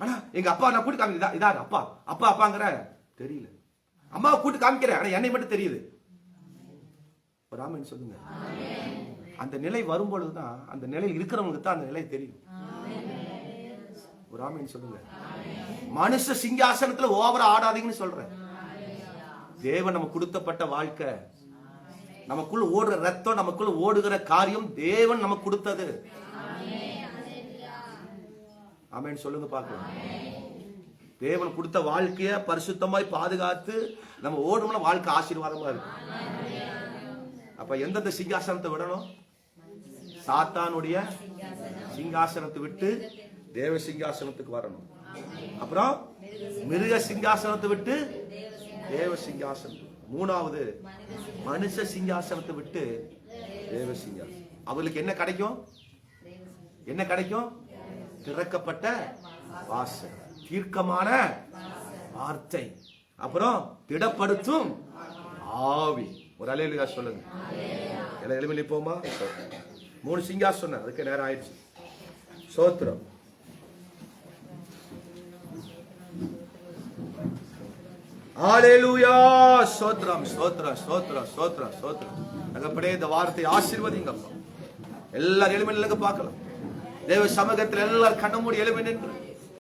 Speaker 5: ஆனா எங்க அப்பா நான் கூட்டி காமிக்கிறேன், இதா அப்பா அப்பா அப்பாங்கிற தெரியல. அம்மாவை கூட்டி காமிக்கிறேன், ஆனா என்னை மட்டும் தெரியுது. ஒரு ஆமென் சொல்லுங்க. அந்த நிலை வரும்பொழுதுதான், அந்த நிலையில் இருக்கிறவங்களுக்கு தான் அந்த நிலை தெரியும். ஒரு ஆமென் சொல்லுங்க. மனுஷ சிங்காசனத்துல ஓவரா ஆடாதீங்கன்னு சொல்றேன். தேவன் நமக்கு கொடுத்தப்பட்ட வாழ்க்கை, நமக்குள்ள ஓடுற ரத்தம், நமக்குள்ள ஓடுகிற காரியம் தேவன் நமக்கு கொடுத்தது. ஆமென் சொல்லுங்க பார்க்கலாம். தேவன் கொடுத்த வாழ்க்கைய பரிசுத்தமாய் பாதுகாத்து நம்ம ஓடுறோம்னா வாழ்க்கை ஆசீர்வாதமா இருக்கு. அப்ப எந்தெந்த சிங்காசனத்தை விடணும்? சாத்தானுடைய சிங்காசனத்தை விட்டு தேவ சிங்காசனத்துக்கு வரணும். அப்புறம் மிருக சிங்காசனத்தை விட்டு தேவ சிங்காசனம். 3வது மனுஷ சிங்காசனத்தை விட்டு தேவ சிங்காசனம். அவங்களுக்கு என்ன கிடைக்கும்? என்ன கிடைக்கும்? திறக்கப்பட்ட வாசல், தீர்க்கமான வார்த்தை, அப்புறம் திடப்படுத்தும் ஆவி. ஒரு அல்லேலூயா சொல்லுங்க. எல்லாம் எழுமி போமா. 3 சிங்காசனம், அதுக்கு நேரம் ஆயிடுச்சு. ஸ்தோத்திரம். ஹல்லேலூயா. ஸ்தோத்திரம் ஸ்தோத்திரம் ஸ்தோத்திரம் ஸ்தோத்திரம் ஸ்தோத்திரம். தகப்பனே, இந்த வார்த்தை ஆசீர்வதிங்கப்பா. எல்லாரும் எழுமி நில்லுங்க பார்க்கலாம். தேவ சமூகத்தில் எல்லாரும் கண்ண மூடி எழுமி நின்று